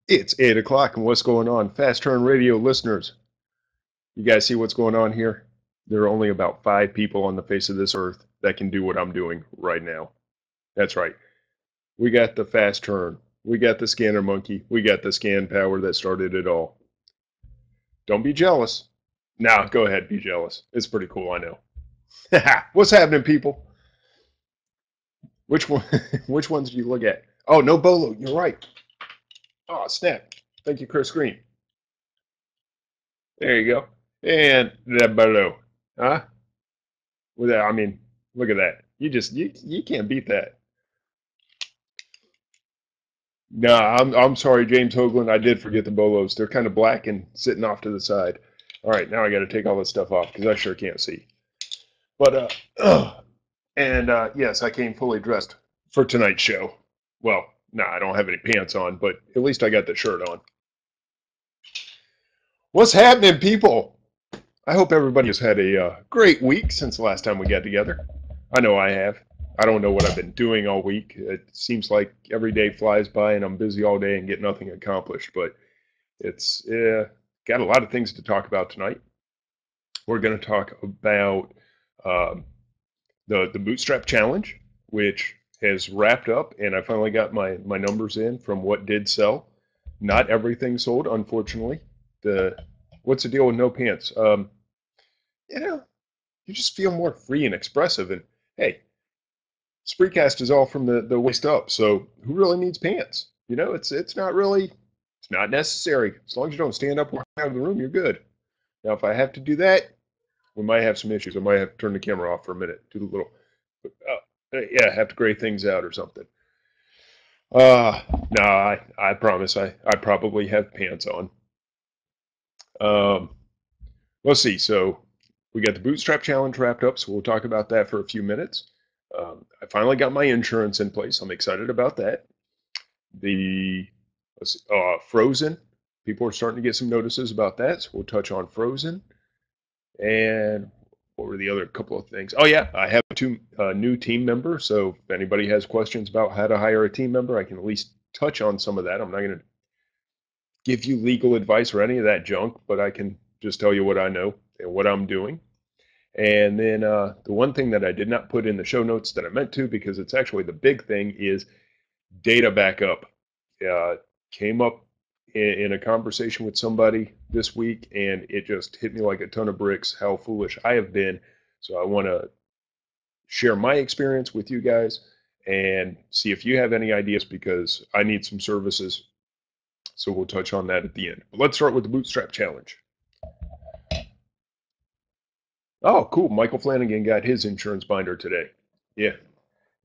It's 8 o'clock, and what's going on? Fast Turn Radio listeners, you guys see what's going on here? There are only about 5 people on the face of this earth that can do what I'm doing right now. That's right. We got the Fast Turn. We got the Scanner Monkey. We got the Scan Power that started it all. Don't be jealous. Nah, go ahead, be jealous. It's pretty cool, I know. What's happening, people? Which one? Which ones do you look at? Oh, no Bolo. You're right. Oh, snap. Thank you, Chris Green. There you go. And that Bolo. Huh? With that, I mean, look at that. You can't beat that. No, I'm sorry, James Hoagland. I did forget the bolos. They're kind of black and sitting off to the side. All right, now I got to take all this stuff off because I sure can't see. But and yes, I came fully dressed for tonight's show. Well, no, I don't have any pants on, but at least I got the shirt on. What's happening, people? I hope everybody has had a great week since the last time we got together. I know I have. I don't know what I've been doing all week. It seems like every day flies by and I'm busy all day and get nothing accomplished. But it's got a lot of things to talk about tonight. We're going to talk about um, the Bootstrap Challenge, which has wrapped up, and I finally got my numbers in from what did sell. Not everything sold, unfortunately. The What's the deal with no pants? You know, you just feel more free and expressive. And hey, Spreecast is all from the waist up, so who really needs pants? It's not really, it's not necessary. As long as you don't stand up walking out of the room, you're good. Now, if I have to do that, we might have some issues. I might have to turn the camera off for a minute, do the little, yeah, have to gray things out or something. Uh, no, I promise I probably have pants on. Um, let's see. So we got the Bootstrap Challenge wrapped up, so we'll talk about that for a few minutes. I finally got my insurance in place. I'm excited about that. The Frozen, people are starting to get some notices about that, so we'll touch on Frozen. And what were the other couple of things? Oh yeah, I have two new team members, so if anybody has questions about how to hire a team member, I can at least touch on some of that. I'm not going to give you legal advice or any of that junk, but I can just tell you what I know and what I'm doing. And then the one thing that I did not put in the show notes that I meant to, because it's actually the big thing, is data backup. Came up in a conversation with somebody this week, and it just hit me like a ton of bricks how foolish I have been. So I want to share my experience with you guys and see if you have any ideas, because I need some services. So we'll touch on that at the end. But let's start with the Bootstrap Challenge. Oh, cool. Michael Flanagan got his insurance binder today. Yeah.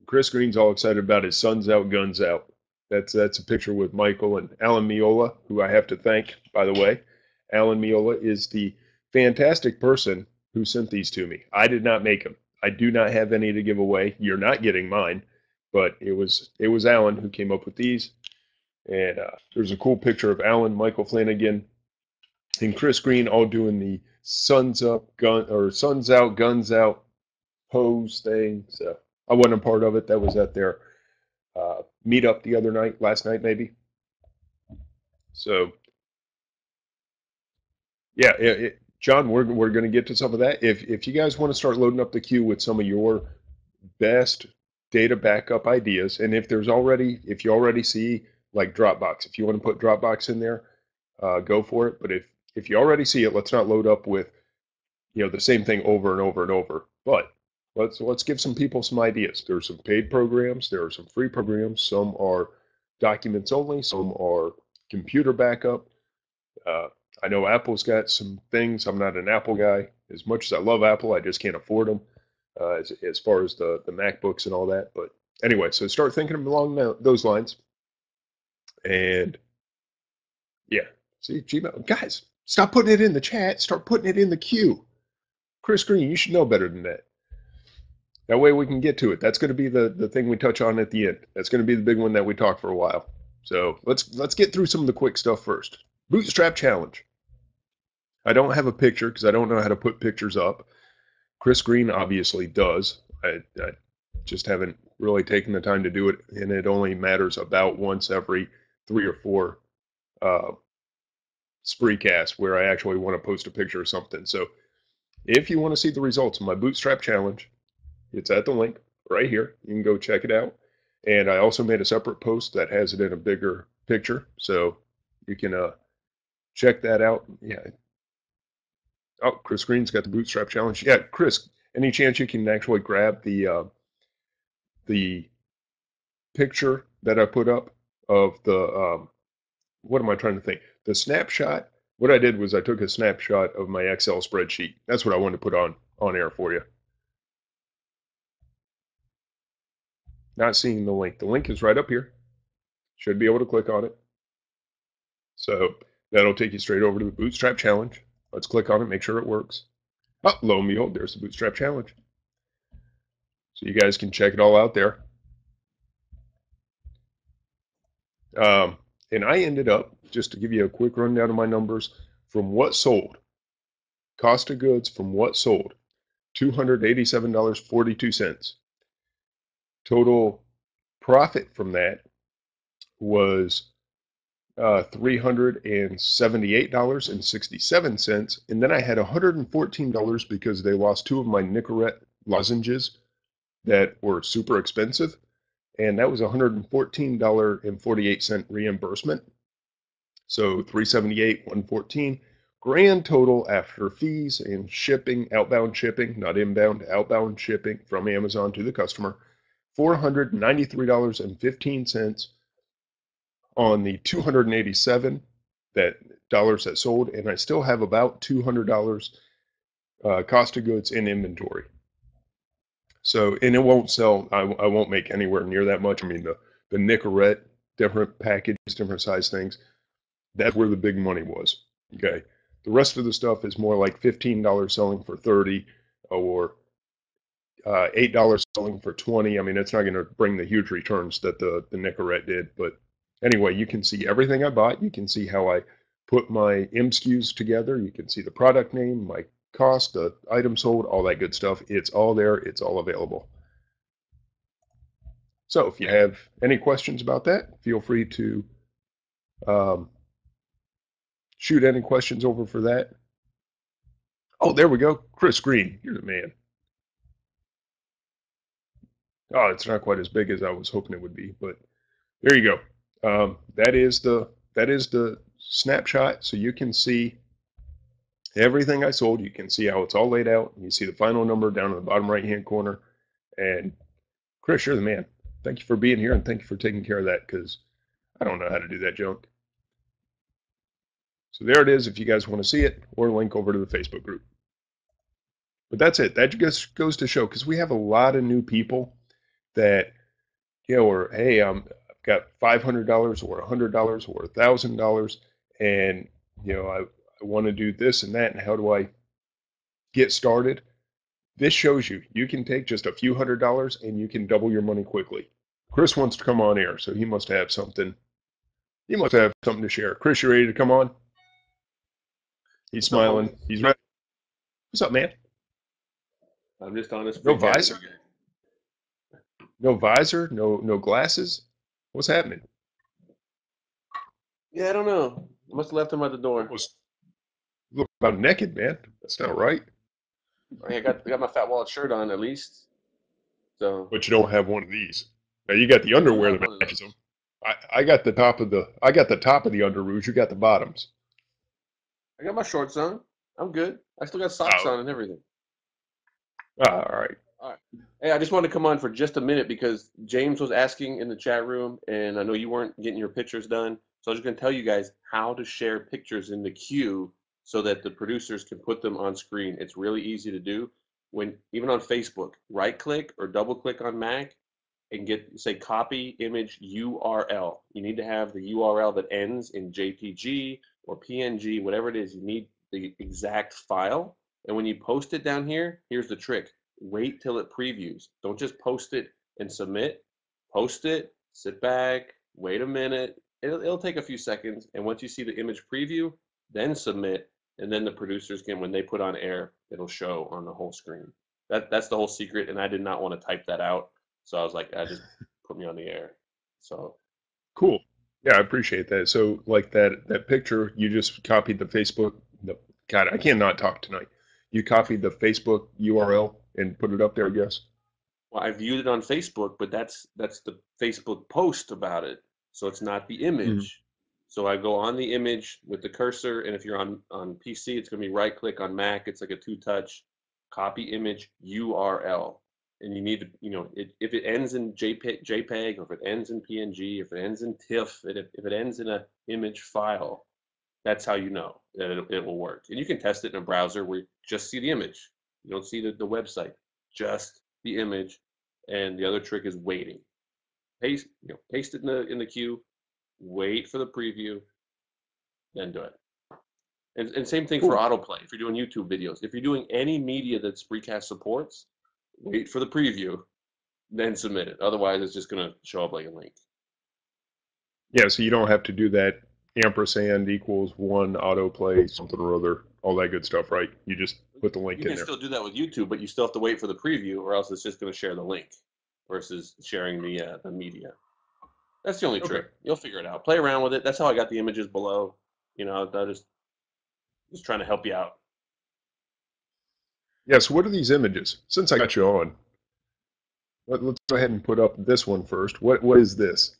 Chris Green's all excited about his Sun's Out, Guns Out. That's a picture with Michael and Alan Miola, who I have to thank, by the way. Alan Miola is the fantastic person who sent these to me. I did not make them. I do not have any to give away. You're not getting mine, but it was Alan who came up with these. And there's a cool picture of Alan, Michael Flanagan, and Chris Green all doing the Suns Out, Guns Out pose thing. So I wasn't a part of it. That was at their meetup the other night, last night maybe. So yeah, John, we're going to get to some of that. If you guys want to start loading up the queue with some of your best data backup ideas, and if you already see like Dropbox, if you want to put Dropbox in there, go for it. But if you already see it, let's not load up with the same thing over and over and over. But let's give some people some ideas. There are some paid programs, there are some free programs, some are documents only, some are computer backup. Uh, I know Apple's got some things. I'm not an Apple guy. As much as I love Apple, I just can't afford them as far as the MacBooks and all that. But anyway, so start thinking along those lines. And yeah, see, Gmail, guys, stop putting it in the chat. Start putting it in the queue. Chris Green, you should know better than that. That way we can get to it. That's going to be the thing we touch on at the end. That's going to be the big one that we talk for a while. So let's get through some of the quick stuff first. Bootstrap Challenge. I don't have a picture because I don't know how to put pictures up. Chris Green obviously does. I just haven't really taken the time to do it, and it only matters about once every 3 or 4 Spreecast where I actually want to post a picture or something. So if you want to see the results of my bootstrap challenge, it's at the link right here. You can go check it out. And I also made a separate post that has it in a bigger picture. So you can check that out. Yeah. Oh, Chris Green's got the bootstrap challenge. Yeah, Chris, any chance you can actually grab the picture that I put up of the what am I trying to think? The snapshot. What I did was I took a snapshot of my Excel spreadsheet. That's what I wanted to put on air for you. Not seeing the link. The link is right up here. Should be able to click on it. So that'll take you straight over to the Bootstrap Challenge. Let's click on it, make sure it works. Oh, lo and behold, there's the Bootstrap Challenge. So you guys can check it all out there. And I ended up, just to give you a quick rundown of my numbers, from what sold, cost of goods from what sold, $287.42. Total profit from that was $378.67. And then I had $114 because they lost two of my Nicorette lozenges that were super expensive. And that was $114.48 reimbursement. So $378, $114. Grand total after fees and shipping, outbound shipping, not inbound, outbound shipping from Amazon to the customer, $493.15 on the 287 dollars that sold, and I still have about $200 cost of goods in inventory. So, and it won't sell. I won't make anywhere near that much. I mean, the Nicorette, different packages, different size things. That's where the big money was. Okay, the rest of the stuff is more like $15 selling for 30, or $8 selling for 20. I mean, it's not going to bring the huge returns that the Nicorette did. But anyway, you can see everything I bought. You can see how I put my MSKUs together. You can see the product name, my cost, the item sold, all that good stuff. It's all there. It's all available. So if you have any questions about that, feel free to shoot any questions over for that. Oh, there we go. Chris Green, you're the man. Oh, it's not quite as big as I was hoping it would be, but there you go. That is the snapshot, so you can see everything I sold. You can see how it's all laid out. You see the final number down in the bottom right-hand corner. And Chris, you're the man. Thank you for being here, and thank you for taking care of that, because I don't know how to do that junk. So there it is if you guys want to see it, or link over to the Facebook group. But that's it. That just goes to show, because we have a lot of new people that, or hey, I've got $500 or $100 or $1,000, and I want to do this and that, and how do I get started? This shows you can take just a few $100s and you can double your money quickly. Chris wants to come on air, so he must have something. He must have something to share. Chris, you ready to come on? He's smiling. He's ready. What's up, man? I'm just on his No visor. No visor. No glasses. What's happening? Yeah, I don't know. I must have left him at the door. Look about naked, man. That's not right. I got my Fat Wallet shirt on at least. So. But you don't have one of these. Now you got the underwear that matches them. I got the top of the underoos. You got the bottoms. I got my shorts on. I'm good. I still got socks on and everything. All right. All right. Hey, I just wanted to come on for just a minute because James was asking in the chat room, and I know you weren't getting your pictures done. So I was just going to tell you guys how to share pictures in the queue so that the producers can put them on screen. It's really easy to do. Even on Facebook, right click or double click on Mac and say copy image URL. You need to have the URL that ends in JPG or PNG, whatever it is. You need the exact file. And when you post it down here, here's the trick. Wait till it previews. Don't just post it and submit. Post it, sit back, wait a minute. It'll take a few seconds. And once you see the image preview, then submit. And then the producers can, when they put on air, it'll show on the whole screen. That's the whole secret. And I did not want to type that out. So I was like, I just put me on the air. So cool. Yeah, I appreciate that. So, like that picture, you just copied the Facebook. The, God, I cannot talk tonight. You copied the Facebook URL and put it up there, I guess. Well, I viewed it on Facebook, but that's the Facebook post about it. So it's not the Mhm. image. So I go on the image with the cursor, and if you're on PC, it's going to be right click. On Mac, it's like a two touch, copy image URL. And you need to, if it ends in JPEG, or if it ends in PNG, if it ends in TIFF, if it ends in a image file, that's how you know that it will work. And you can test it in a browser where you just see the image. You don't see the website, just the image. And the other trick is waiting. Paste it in the queue, wait for the preview, then do it. And same thing for Cool. autoplay. If you're doing YouTube videos, if you're doing any media that Spreecast supports, wait for the preview, then submit it. Otherwise, it's just going to show up like a link. Yeah, so you don't have to do that ampersand equals one autoplay something or other, all that good stuff, right? You just put the link You in can there. still do that with YouTube, but you still have to wait for the preview, or else it's just going to share the link versus sharing the media. That's the only Okay. trick. You'll figure it out. Play around with it. That's how I got the images below. I just trying to help you out. Yeah, so what are these images? Since I got you on, let's go ahead and put up this one first. What is this?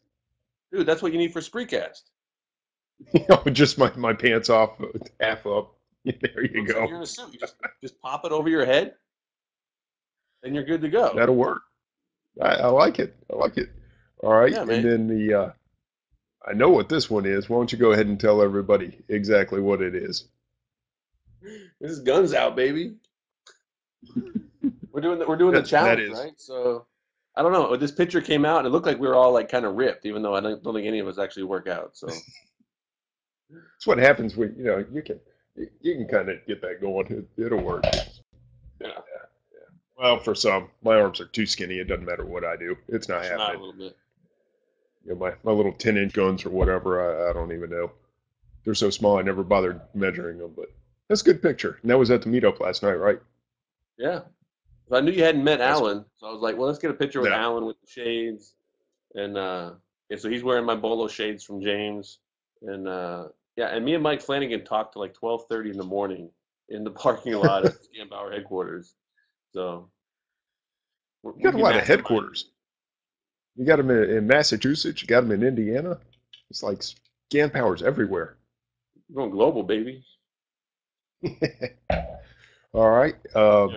Dude, that's what you need for Spreecast. Just my pants off, half up. There you Looks like go. you're in a suit. You just pop it over your head, and you're good to go. That'll work. I like it. I like it. All right, Yeah, and man. then I know what this one is. Why don't you go ahead and tell everybody exactly what it is? This is guns out, baby. We're doing the That challenge, is. right? So I don't know. This picture came out and it looked like we were all like kind of ripped, even though I don't think any of us actually work out. So It's what happens when you can kind of get that going. It'll work. yeah, Well, for some, my arms are too skinny. It doesn't matter what I do. It's not stretch them out a happening. little bit. My little 10-inch guns or whatever. I don't even know. They're so small. I never bothered measuring them. But that's a good picture. And that was at the meetup last night, right? Yeah. So I knew you hadn't met That's Alan, so I was like, well, let's get a picture with no. Alan with the shades, and yeah, so he's wearing my bolo shades from James, and yeah, and me and Mike Flanagan talked to like 12:30 in the morning in the parking lot at Scambauer headquarters. So You we got a be lot of masterminding. headquarters. You got them in Massachusetts. You got them in Indiana. It's like scan powers everywhere. We're going global, baby. All right. Yeah.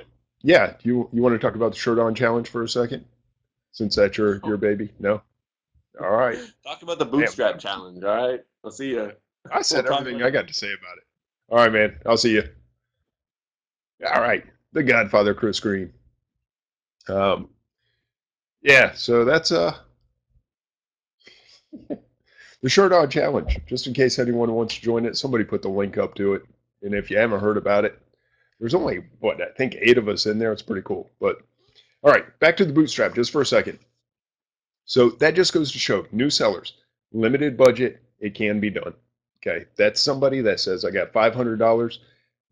Yeah. You want to talk about the shirt on challenge for a second, since that's your baby? No. All right. Talk about the Damn. bootstrap challenge. All right, I'll see you. I We'll said talk everything I later. got to say about it. All right, man. I'll see you. All right. The Godfather, Chris Green. Um, yeah. So that's the shirt on challenge. Just in case anyone wants to join it, somebody put the link up to it. And if you haven't heard about it, there's only what I think 8 of us in there. It's pretty cool. But all right, back to the bootstrap just for a second. So that just goes to show new sellers, limited budget, it can be done. Okay, that's somebody that says I got $500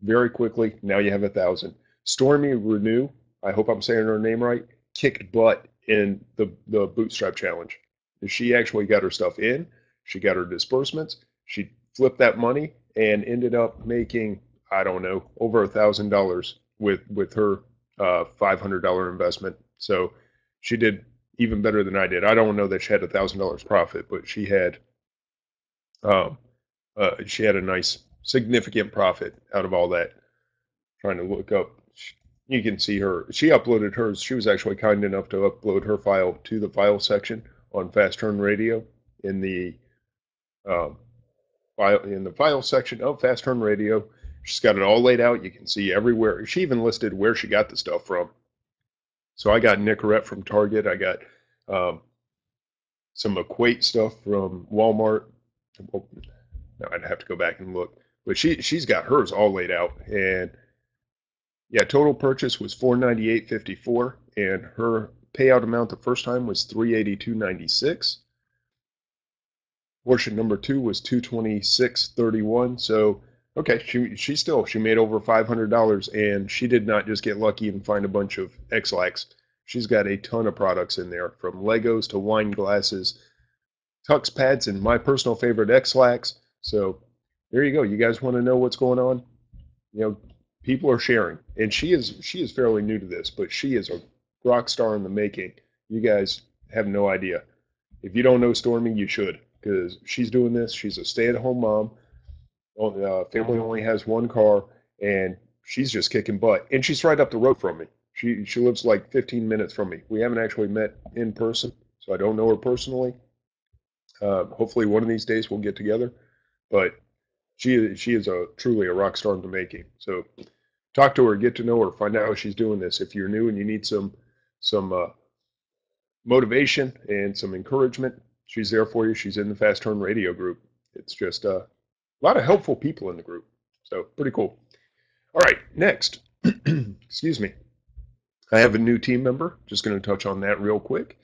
very quickly. Now you have 1,000. Stormy Renew, I hope I'm saying her name right, kicked butt in the bootstrap challenge. She actually got her stuff in. She got her disbursements. She flipped that money and ended up making, I don't know, over $1,000 with her $500 investment. So she did even better than I did. I don't know that she had $1,000 profit, but um, she had a nice significant profit out of all that. Trying to look up, you can see her. She uploaded hers. She was actually kind enough to upload her file to the file section on Fast Turn Radio in the um, file section of Fast Turn Radio. She's got it all laid out. You can see everywhere. She even listed where she got the stuff from. So I got Nicorette from Target. I got um, some Equate stuff from Walmart. Well, no, I'd have to go back and look, but she's got hers all laid out, and yeah, total purchase was $498.54, and her payout amount the first time was $382.96. Portion number two was $226.31. So okay, she made over $500, and she did not just get lucky and find a bunch of X-Lax. She's got a ton of products in there, from Legos to wine glasses, Tux pads and my personal favorite X-Lax. So there you go. You guys want to know what's going on? You know, people are sharing, and she is fairly new to this, but she is a rock star in the making. You guys have no idea. If you don't know Stormy, you should, because she's doing this. She's a stay-at-home mom. Family only has one car, and she's just kicking butt. And she's right up the road from me. She lives like 15 minutes from me. We haven't actually met in person, so I don't know her personally. Hopefully, one of these days we'll get together. But she is a truly a rock star in the making. So talk to her, get to know her, find out how she's doing this. If you're new and you need some motivation and some encouragement, she's there for you. She's in the Fast Turn Radio group. It's just a lot of helpful people in the group. So pretty cool. All right, next. Excuse me. I have a new team member. Just going to touch on that real quick.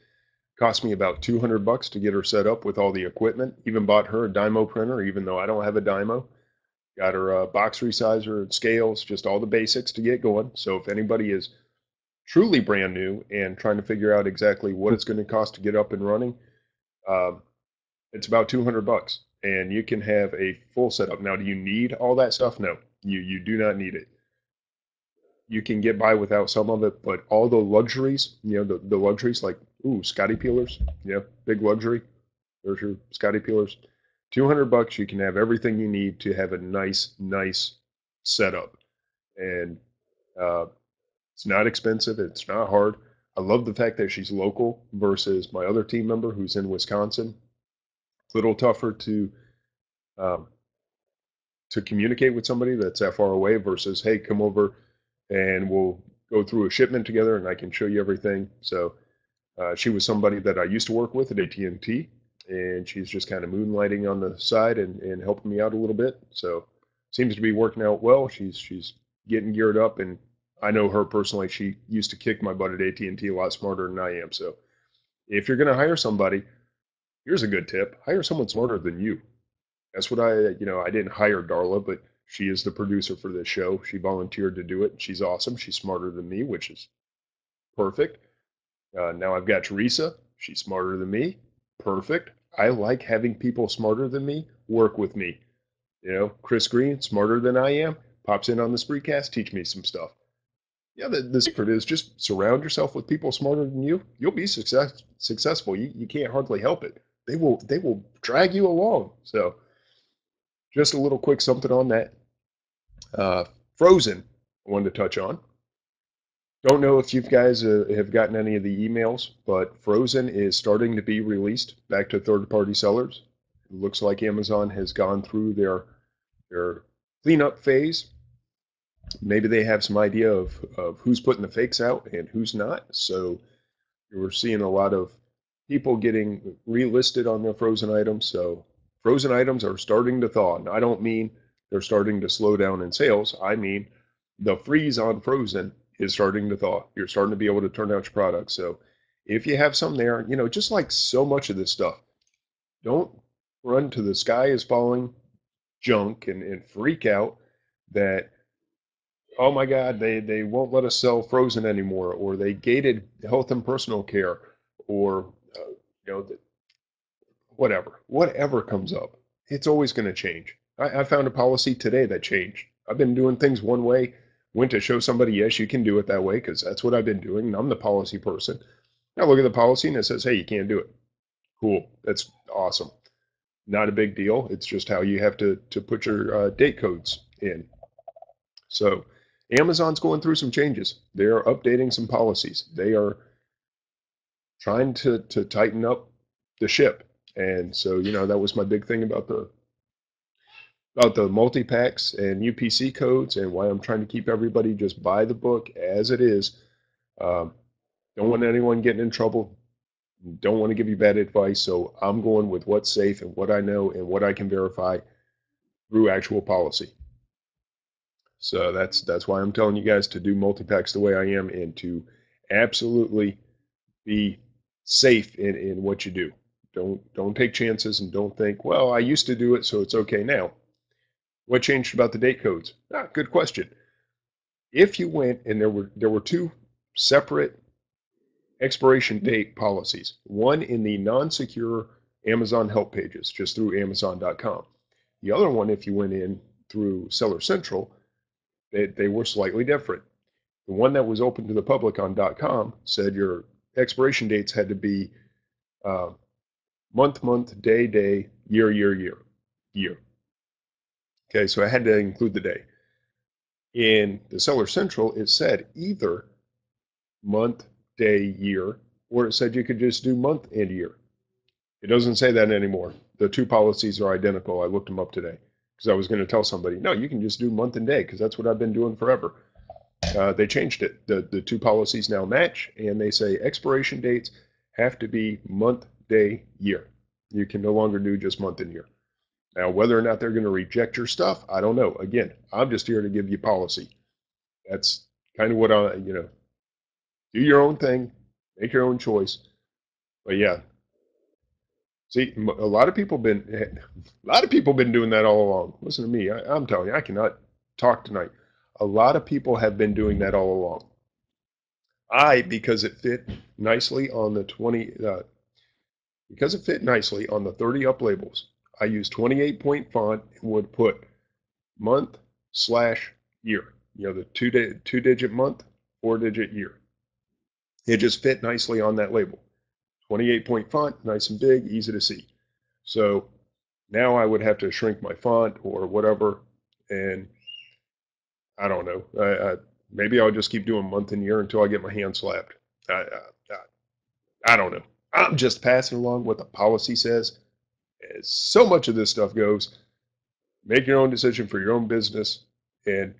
Cost me about $200 to get her set up with all the equipment. Even bought her a Dymo printer, even though I don't have a Dymo. Got her a box resizer, scales, just all the basics to get going. So if anybody is truly brand new and trying to figure out exactly what it's going to cost to get up and running, it's about $200, and you can have a full setup. Now, do you need all that stuff? No, you do not need it. You can get by without some of it, but all the luxuries, the luxuries like, ooh, Scotty peelers, big luxury. There's your Scotty peelers. $200, you can have everything you need to have a nice setup. And it's not expensive. It's not hard. I love the fact that she's local versus my other team member who's in Wisconsin. A little tougher to communicate with somebody that's that far away versus, hey, come over and we'll go through a shipment together and I can show you everything. So she was somebody that I used to work with at AT&T, and she's just kind of moonlighting on the side and helping me out a little bit. So seems to be working out well. She's getting geared up, and I know her personally. She used to kick my butt at AT&T a lot smarter than I am. So if you're going to hire somebody, here's a good tip: hire someone smarter than you. That's what I didn't hire Darla, but she is the producer for this show. She volunteered to do it. She's awesome. She's smarter than me, which is perfect. Now I've got Teresa. She's smarter than me. Perfect. I like having people smarter than me work with me. Chris Green, smarter than I am, pops in on the Spreecast, teach me some stuff. Yeah, the secret is just surround yourself with people smarter than you. You'll be successful. You can't hardly help it. They will drag you along. So just a little quick something on that. Frozen, I wanted to touch on. Don't know if you guys have gotten any of the emails, but Frozen is starting to be released back to third-party sellers. It looks like Amazon has gone through their cleanup phase. Maybe they have some idea of who's putting the fakes out and who's not. So we're seeing a lot of people getting relisted on their Frozen items. So Frozen items are starting to thaw. And I don't mean they're starting to slow down in sales. I mean the freeze on Frozen is starting to thaw. You're starting to be able to turn out your products. So if you have some there, just like so much of this stuff, don't run to the sky is falling junk and freak out that, oh my God, they won't let us sell Frozen anymore, or they gated health and personal care, or whatever comes up. It's always going to change. I found a policy today that changed. I've been doing things one way, went to show somebody, yes, you can do it that way, because that's what I've been doing, and I'm the policy person. Now look at the policy, and it says, hey, you can't do it. Cool. That's awesome. Not a big deal. It's just how you have to put your date codes in. So Amazon's going through some changes. They're updating some policies. They are trying to tighten up the ship. And so, that was my big thing about the multi-packs and UPC codes, and why I'm trying to keep everybody just buy the book as it is. Don't want anyone getting in trouble. Don't want to give you bad advice. So I'm going with what's safe and what I know and what I can verify through actual policy. So that's why I'm telling you guys to do multi-packs the way I am, and to absolutely be safe in what you do. Don't take chances, and don't think, well, I used to do it, so it's okay now. What changed about the date codes? Good question. If you went and there were two separate expiration date policies, one in the non-secure Amazon help pages, just through Amazon.com. The other one, if you went in through Seller Central, they were slightly different. The one that was open to the public on .com said your expiration dates had to be month, day, year. Okay, so I had to include the day. In the Seller Central, it said either month, day, year, or it said you could just do month and year. It doesn't say that anymore. The two policies are identical. I looked them up today because I was going to tell somebody, no, you can just do month and day because that's what I've been doing forever. They changed it. The two policies now match, and they say expiration dates have to be month, day, year. You can no longer do just month and year. Now, whether or not they're going to reject your stuff, I don't know. Again, I'm just here to give you policy. That's kind of what do your own thing, make your own choice. But yeah, see, a lot of people been doing that all along. Listen to me. I'm telling you, I cannot talk tonight. A lot of people have been doing that all along. Because it fit nicely on the 30 up labels, I used 28-point font and would put month/year. The two-digit month, 4-digit year. It just fit nicely on that label. 28-point font, nice and big, easy to see. So now I would have to shrink my font or whatever, and I don't know. Maybe I'll just keep doing month and year until I get my hand slapped. I don't know. I'm just passing along what the policy says. As so much of this stuff goes, make your own decision for your own business. And,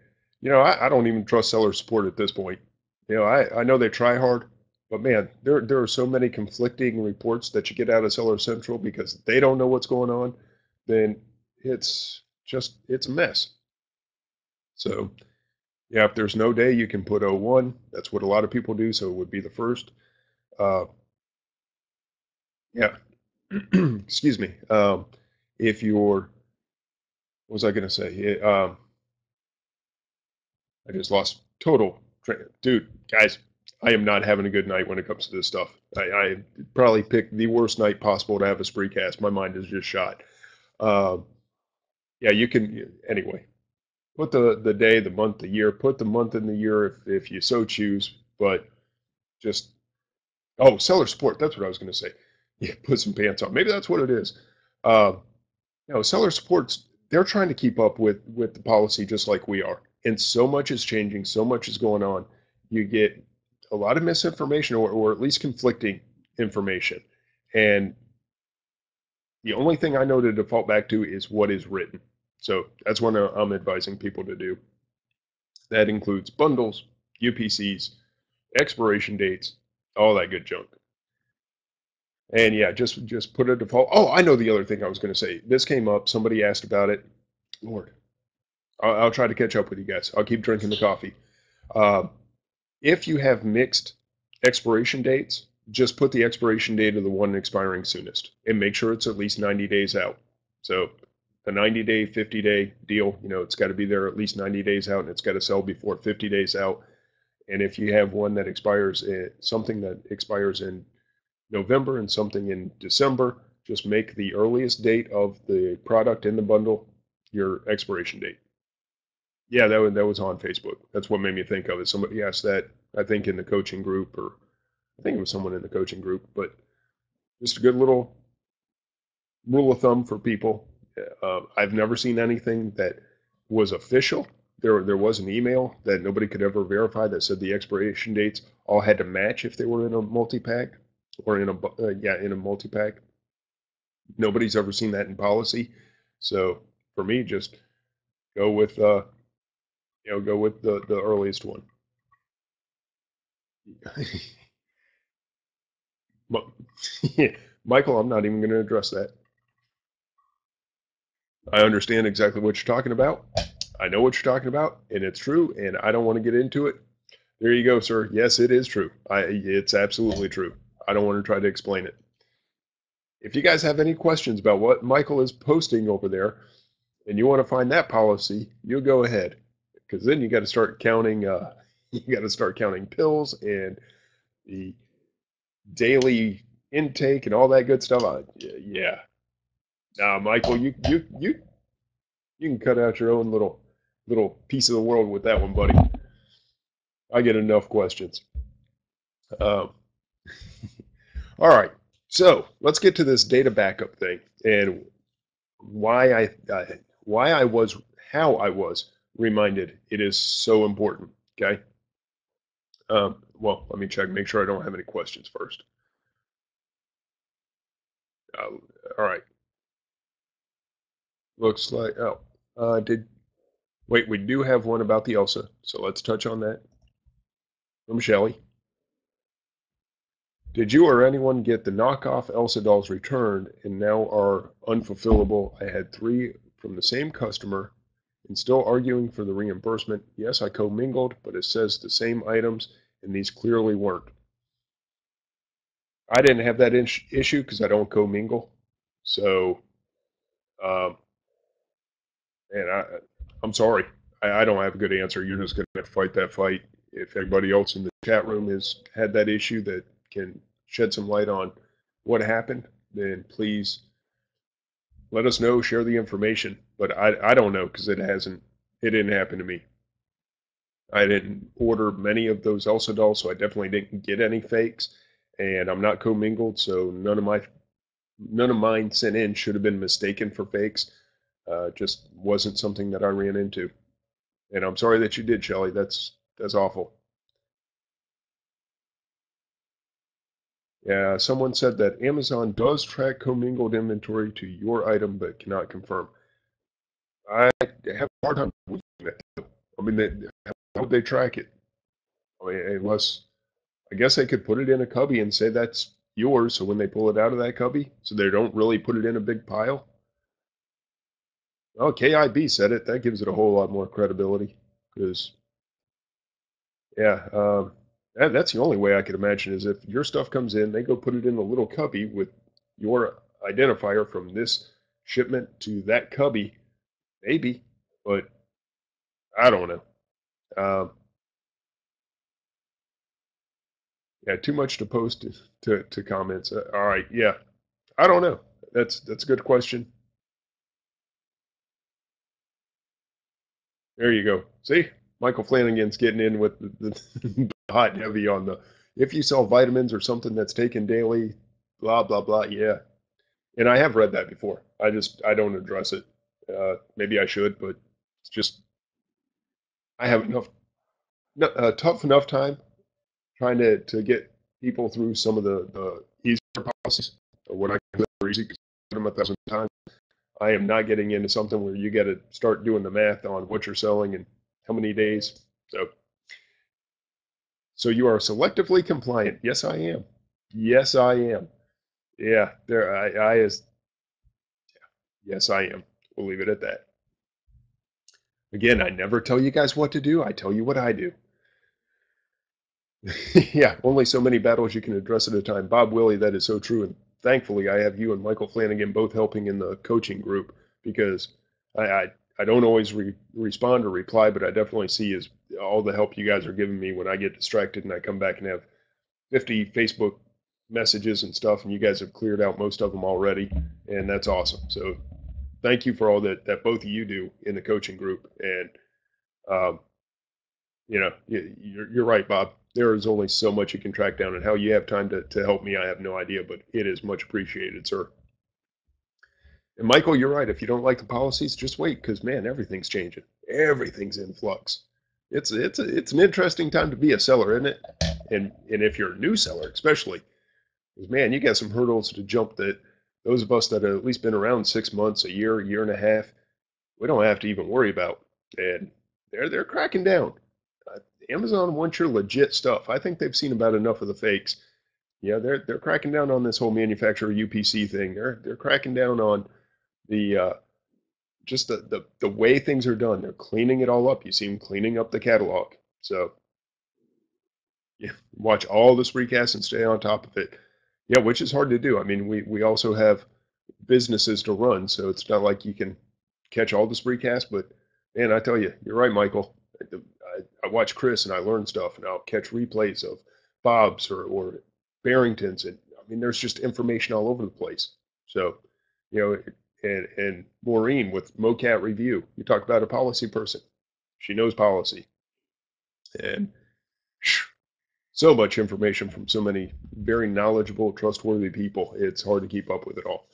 I don't even trust seller support at this point. I know they try hard, but man, there are so many conflicting reports that you get out of Seller Central because they don't know what's going on. Then it's a mess. So, yeah, if there's no day, you can put 01. That's what a lot of people do. So it would be the first. Yeah. Excuse me. If you're, what was I going to say? I just lost total. Dude, guys, I am not having a good night when it comes to this stuff. I probably picked the worst night possible to have a spree cast. My mind is just shot. Yeah, you can, anyway. Put the day, the month, the year. Put the month and the year if you so choose. But just, seller support. That's what I was going to say. Yeah, put some pants on. Maybe that's what it is. Seller supports, they're trying to keep up with the policy just like we are. And so much is changing, so much is going on. You get a lot of misinformation or at least conflicting information. And the only thing I know to default back to is what is written. So that's what I'm advising people to do. That includes bundles, UPCs, expiration dates, all that good junk. And yeah, just put a default. Oh, I know the other thing I was going to say. This came up. Somebody asked about it. Lord, I'll try to catch up with you guys. I'll keep drinking the coffee. If you have mixed expiration dates, just put the expiration date of the one expiring soonest and make sure it's at least 90 days out. So the 90-day, 50-day deal, it's got to be there at least 90 days out and it's got to sell before 50 days out. And if you have one that expires, something that expires in November and something in December, just make the earliest date of the product in the bundle your expiration date. Yeah, that was on Facebook. That's what made me think of it. Somebody asked that, I think in the coaching group, or I think it was someone in the coaching group, but just a good little rule of thumb for people. I've never seen anything that was official. There was an email that nobody could ever verify that said the expiration dates all had to match if they were in a multi-pack or in a multi-pack. Nobody's ever seen that in policy. So for me, just go with the earliest one. Michael, I'm not even going to address that. I understand exactly what you're talking about. I know what you're talking about, and it's true, and I don't want to get into it. There you go, sir. Yes, it is true. It's absolutely true. I don't want to try to explain it. If you guys have any questions about what Michael is posting over there, and you want to find that policy, you go ahead, because then you got to start counting. You got to start counting pills and the daily intake and all that good stuff. Yeah. Now, Michael, you can cut out your own little piece of the world with that one, buddy. I get enough questions. Um, all right, so let's get to this data backup thing and why why I was how I was reminded it is so important. Okay. Well, let me check, make sure I don't have any questions first. All right. Looks like wait, we do have one about the Elsa, so let's touch on that from Shelly. Did you or anyone get the knockoff Elsa dolls returned and now are unfulfillable? I had 3 from the same customer and still arguing for the reimbursement. Yes, I commingled, but it says the same items and these clearly weren't. I didn't have that issue because I don't commingle. So, um, and I'm sorry. I don't have a good answer. You're just going to fight that fight. If anybody else in the chat room has had that issue that can shed some light on what happened, then please let us know, share the information. But I don't know because it didn't happen to me. I didn't order many of those Elsa dolls, so I definitely didn't get any fakes. And I'm not commingled, so none of mine sent in should have been mistaken for fakes. Just wasn't something that I ran into. And I'm sorry that you did, Shelly. That's awful. Yeah, someone said that Amazon does track commingled inventory to your item, but cannot confirm. I have a hard time believing that. I mean, how would they track it? I mean, unless I guess they could put it in a cubby and say that's yours. So when they pull it out of that cubby, so they don't really put it in a big pile. Oh, KIB said it. That gives it a whole lot more credibility. Because, yeah, that's the only way I could imagine is if your stuff comes in, they go put it in a little cubby with your identifier from this shipment to that cubby, maybe, but I don't know. Yeah, too much to post to comments. All right, yeah, I don't know. That's a good question. There you go. See, Michael Flanagan's getting in with the hot and heavy on the if you sell vitamins or something that's taken daily, blah blah blah. Yeah, and I have read that before. I don't address it. Maybe I should, but it's just I have enough tough enough time trying to get people through some of the easier policies or what I consider easy because I've done them 1,000 times. I am not getting into something where you got to start doing the math on what you're selling and how many days. So you are selectively compliant. Yes, I am. Yes, I am. Yeah, there I is. Yes, I am. We'll leave it at that. Again, I never tell you guys what to do. I tell you what I do. Yeah, only so many battles you can address at a time. Bob Willie, that is so true. And thankfully, I have you and Michael Flanagan both helping in the coaching group because I don't always respond or reply, but I definitely see is all the help you guys are giving me when I get distracted and I come back and have 50 Facebook messages and stuff, and you guys have cleared out most of them already, and that's awesome. So thank you for all that both of you do in the coaching group. And um, you're right, Bob. There is only so much you can track down, and how you have time to help me, I have no idea, but it is much appreciated, sir. And Michael, you're right. If you don't like the policies, just wait, because man, everything's changing. Everything's in flux. It's an interesting time to be a seller, isn't it? And if you're a new seller, especially, because man, you got some hurdles to jump that those of us that have at least been around 6 months, a year and a half, we don't have to even worry about. And they're cracking down. Amazon wants your legit stuff. I think they've seen about enough of the fakes. Yeah, they're cracking down on this whole manufacturer UPC thing. They're cracking down on the just the way things are done. They're cleaning it all up. You see them cleaning up the catalog. So yeah, watch all this recast and stay on top of it. Yeah, which is hard to do. I mean, we also have businesses to run, so it's not like you can catch all this recast. But man, I tell you, you're right, Michael. I watch Chris and I learn stuff, and I'll catch replays of Bob's or Barrington's, and mean, there's just information all over the place. So, you know, and Maureen with MoCat Review, you talk about a policy person. She knows policy. And so much information from so many very knowledgeable, trustworthy people. It's hard to keep up with it all.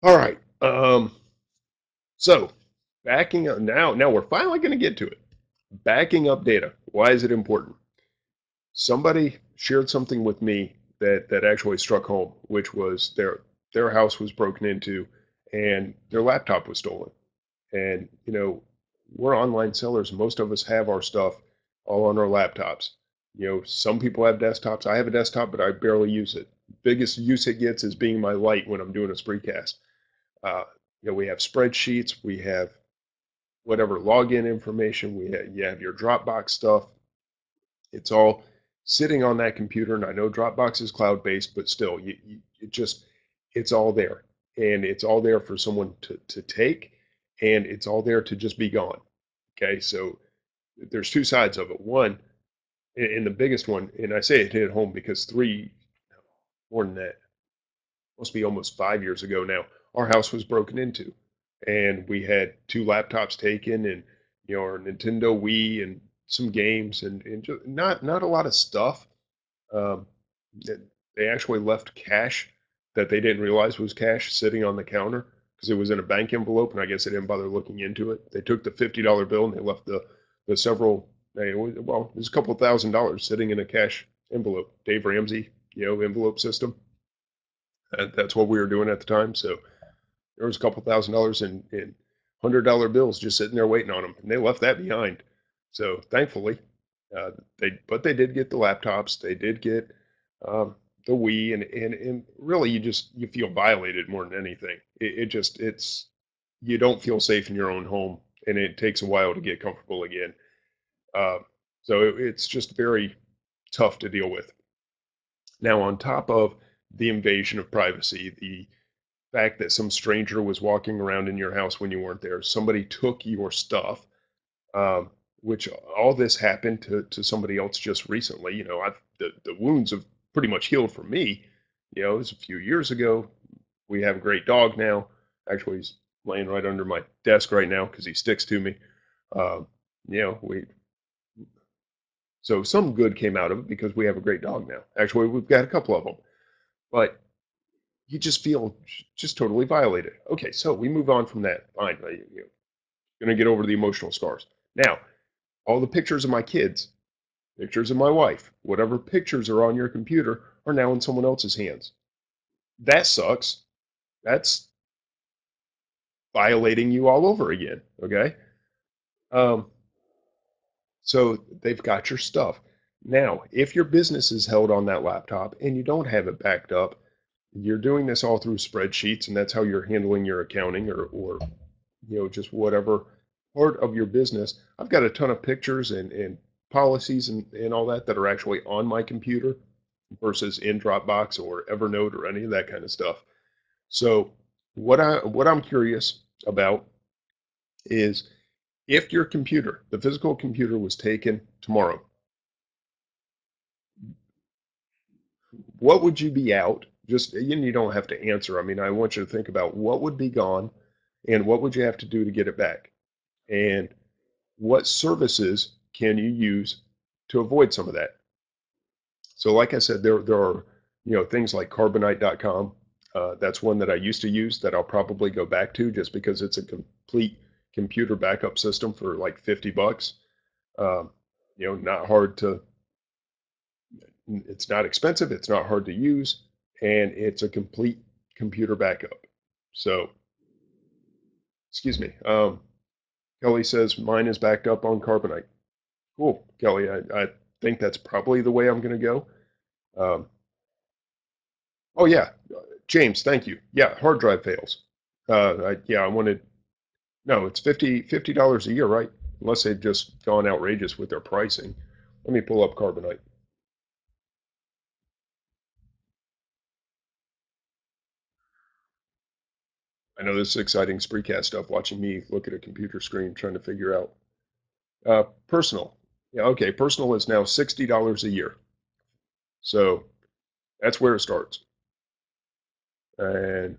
All right. So backing up now we're finally going to get to it. Backing up data. Why is it important? Somebody shared something with me that actually struck home, which was their house was broken into and their laptop was stolen. And we're online sellers. Most of us have our stuff all on our laptops. Some people have desktops. I have a desktop, but I barely use it. Biggest use it gets is being my light when I'm doing a Spreecast. We have spreadsheets. We have whatever login information. You have your Dropbox stuff. It's all sitting on that computer. And I know Dropbox is cloud-based, but still, it's all there. And it's all there for someone to take, and it's all there to just be gone. Okay, so there's two sides of it. One, and the biggest one, and I say it hit home because more than that, must be almost 5 years ago now, our house was broken into, and we had two laptops taken, and our Nintendo Wii and some games, and just not a lot of stuff. Um, they actually left cash that they didn't realize was cash sitting on the counter because it was in a bank envelope, and I guess they didn't bother looking into it. They took the $50 bill and they left the several. It was a couple $1,000 sitting in a cash envelope. Dave Ramsey, envelope system. That's what we were doing at the time. So there was a couple $1,000 in $100 bills just sitting there waiting on them, and they left that behind. So thankfully, they did get the laptops. They did get the Wii, and really you feel violated more than anything. You don't feel safe in your own home, and it takes a while to get comfortable again. So it's just very tough to deal with. Now, on top of the invasion of privacy, the fact that some stranger was walking around in your house when you weren't there, somebody took your stuff, which all this happened to somebody else just recently. The wounds have pretty much healed for me. It was a few years ago. We have a great dog now. Actually, he's laying right under my desk right now because he sticks to me. So some good came out of it because we have a great dog now. Actually, we've got a couple of them, but you just feel just totally violated. Okay, so we move on from that. Fine, going to get over the emotional scars. Now, all the pictures of my kids, pictures of my wife, whatever pictures are on your computer are now in someone else's hands. That sucks. That's violating you all over again. Okay. So they've got your stuff. Now, if your business is held on that laptop and you don't have it backed up, you're doing this all through spreadsheets, and that's how you're handling your accounting or just whatever part of your business. I've got a ton of pictures and policies and all that are actually on my computer versus in Dropbox or Evernote or any of that kind of stuff. So what I'm curious about is if your computer, the physical computer, was taken tomorrow, what would you be out? Just, you don't have to answer. I mean, I want you to think about what would be gone and what would you have to do to get it back? And what services can you use to avoid some of that? So like I said, there are, things like carbonite.com. That's one that I used to use that I'll probably go back to just because it's a complete computer backup system for like $50. Not hard to, it's not expensive, it's not hard to use, and it's a complete computer backup. So, excuse me. Kelly says mine is backed up on Carbonite. Cool, Kelly. I think that's probably the way I'm going to go. Oh yeah, James, thank you. Yeah, hard drive fails. I wanted. No, it's $50 a year, right? Unless they've just gone outrageous with their pricing. Let me pull up Carbonite. I know this is exciting Spreecast stuff, watching me look at a computer screen trying to figure out. Personal. Yeah, okay, personal is now $60 a year. So That's where it starts. And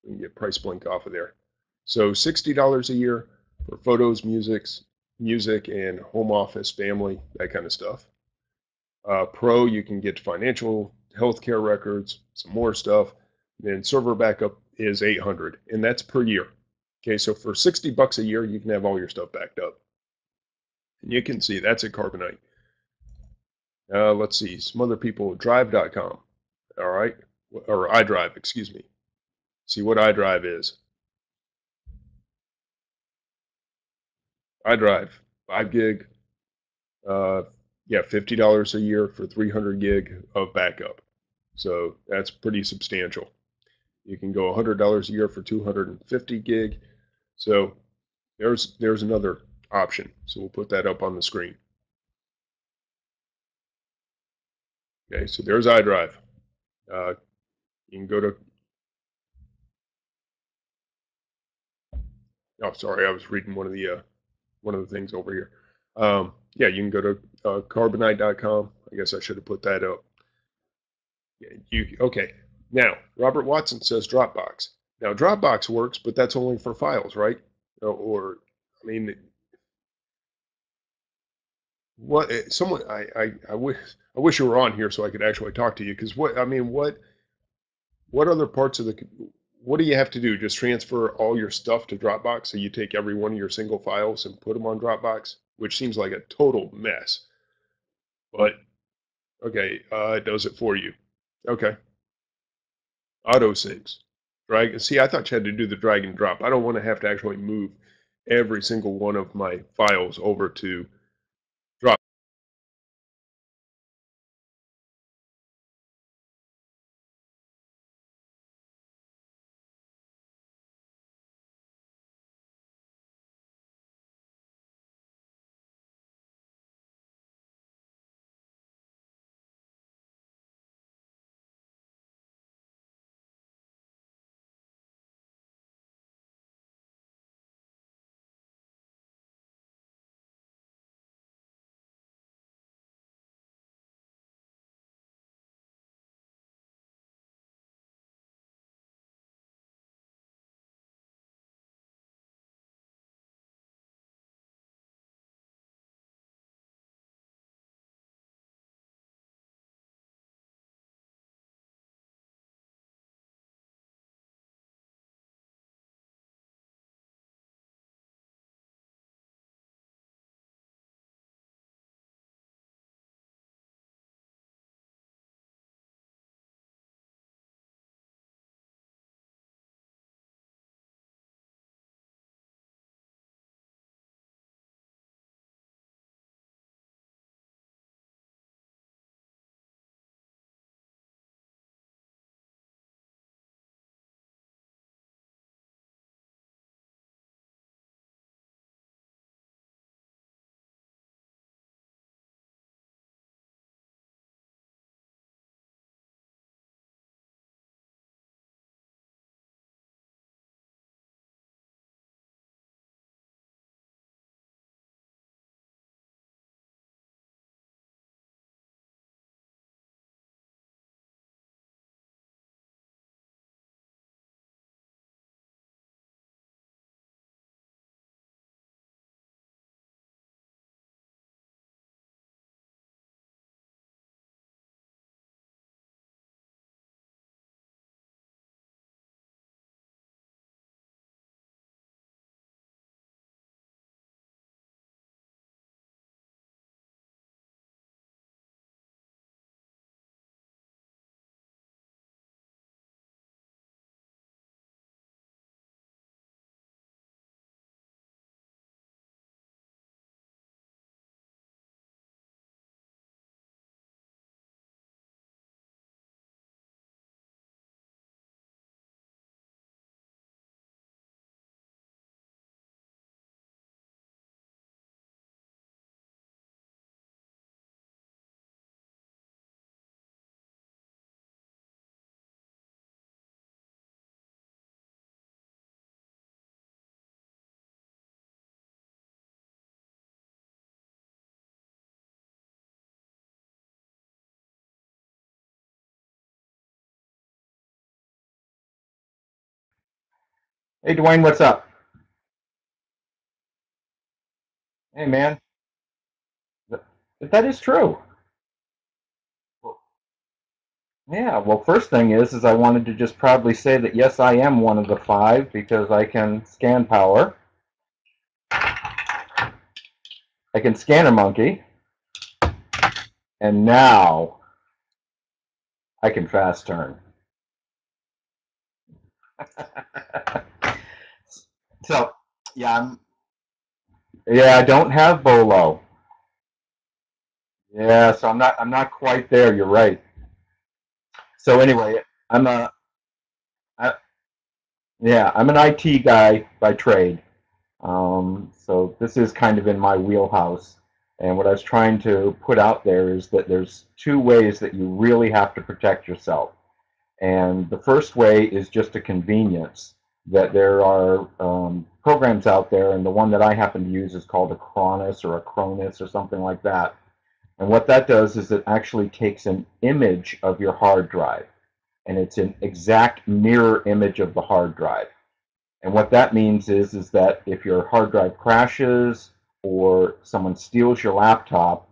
we can get Price Blink off of there. So $60 a year for photos, music, and home office, family, that kind of stuff. Pro, you can get financial, healthcare records, some more stuff. Then server backup is 800, and that's per year. Okay, so for $60 a year, you can have all your stuff backed up. And you can see that's at Carbonite. Let's see, some other people, drive.com. All right, or iDrive, excuse me. See what iDrive is. iDrive, 5 gig, yeah, $50 a year for 300 gig of backup. So that's pretty substantial. You can go $100 a year for 250 gig. So there's another option. So we'll put that up on the screen. Okay, so there's iDrive. You can go to, oh, sorry, I was reading one of the things over here. Yeah, you can go to carbonite.com. I guess I should have put that up. Yeah, okay. Now, Robert Watson says Dropbox. Now, Dropbox works, but that's only for files, right? Or I mean, what? Someone, I wish you were on here so I could actually talk to you because what other parts of what do you have to do? Just transfer all your stuff to Dropbox, so you take every one of your single files and put them on Dropbox, which seems like a total mess. But okay, it does it for you. Okay, auto syncs. Drag. See, I thought you had to do the drag and drop. I don't want to have to actually move every single one of my files over to Dropbox. Hey, Dwayne, what's up? Hey, man. Th- That is true. Well, yeah, well, first thing is I wanted to just proudly say that yes, I am one of the five because I can scan power. I can scan a monkey, and now I can fast turn. So, yeah, yeah, I don't have Bolo. Yeah, so I'm not quite there. You're right. So anyway, I'm a I, yeah, I'm an IT guy by trade. So this is kind of in my wheelhouse. And what I was trying to put out there is that there's two ways that you really have to protect yourself. And the first way is just a convenience that there are programs out there, and the one that I happen to use is called Acronis or Acronis or something like that. And what that does is it actually takes an image of your hard drive, and it's an exact mirror image of the hard drive. And what that means is that if your hard drive crashes or someone steals your laptop,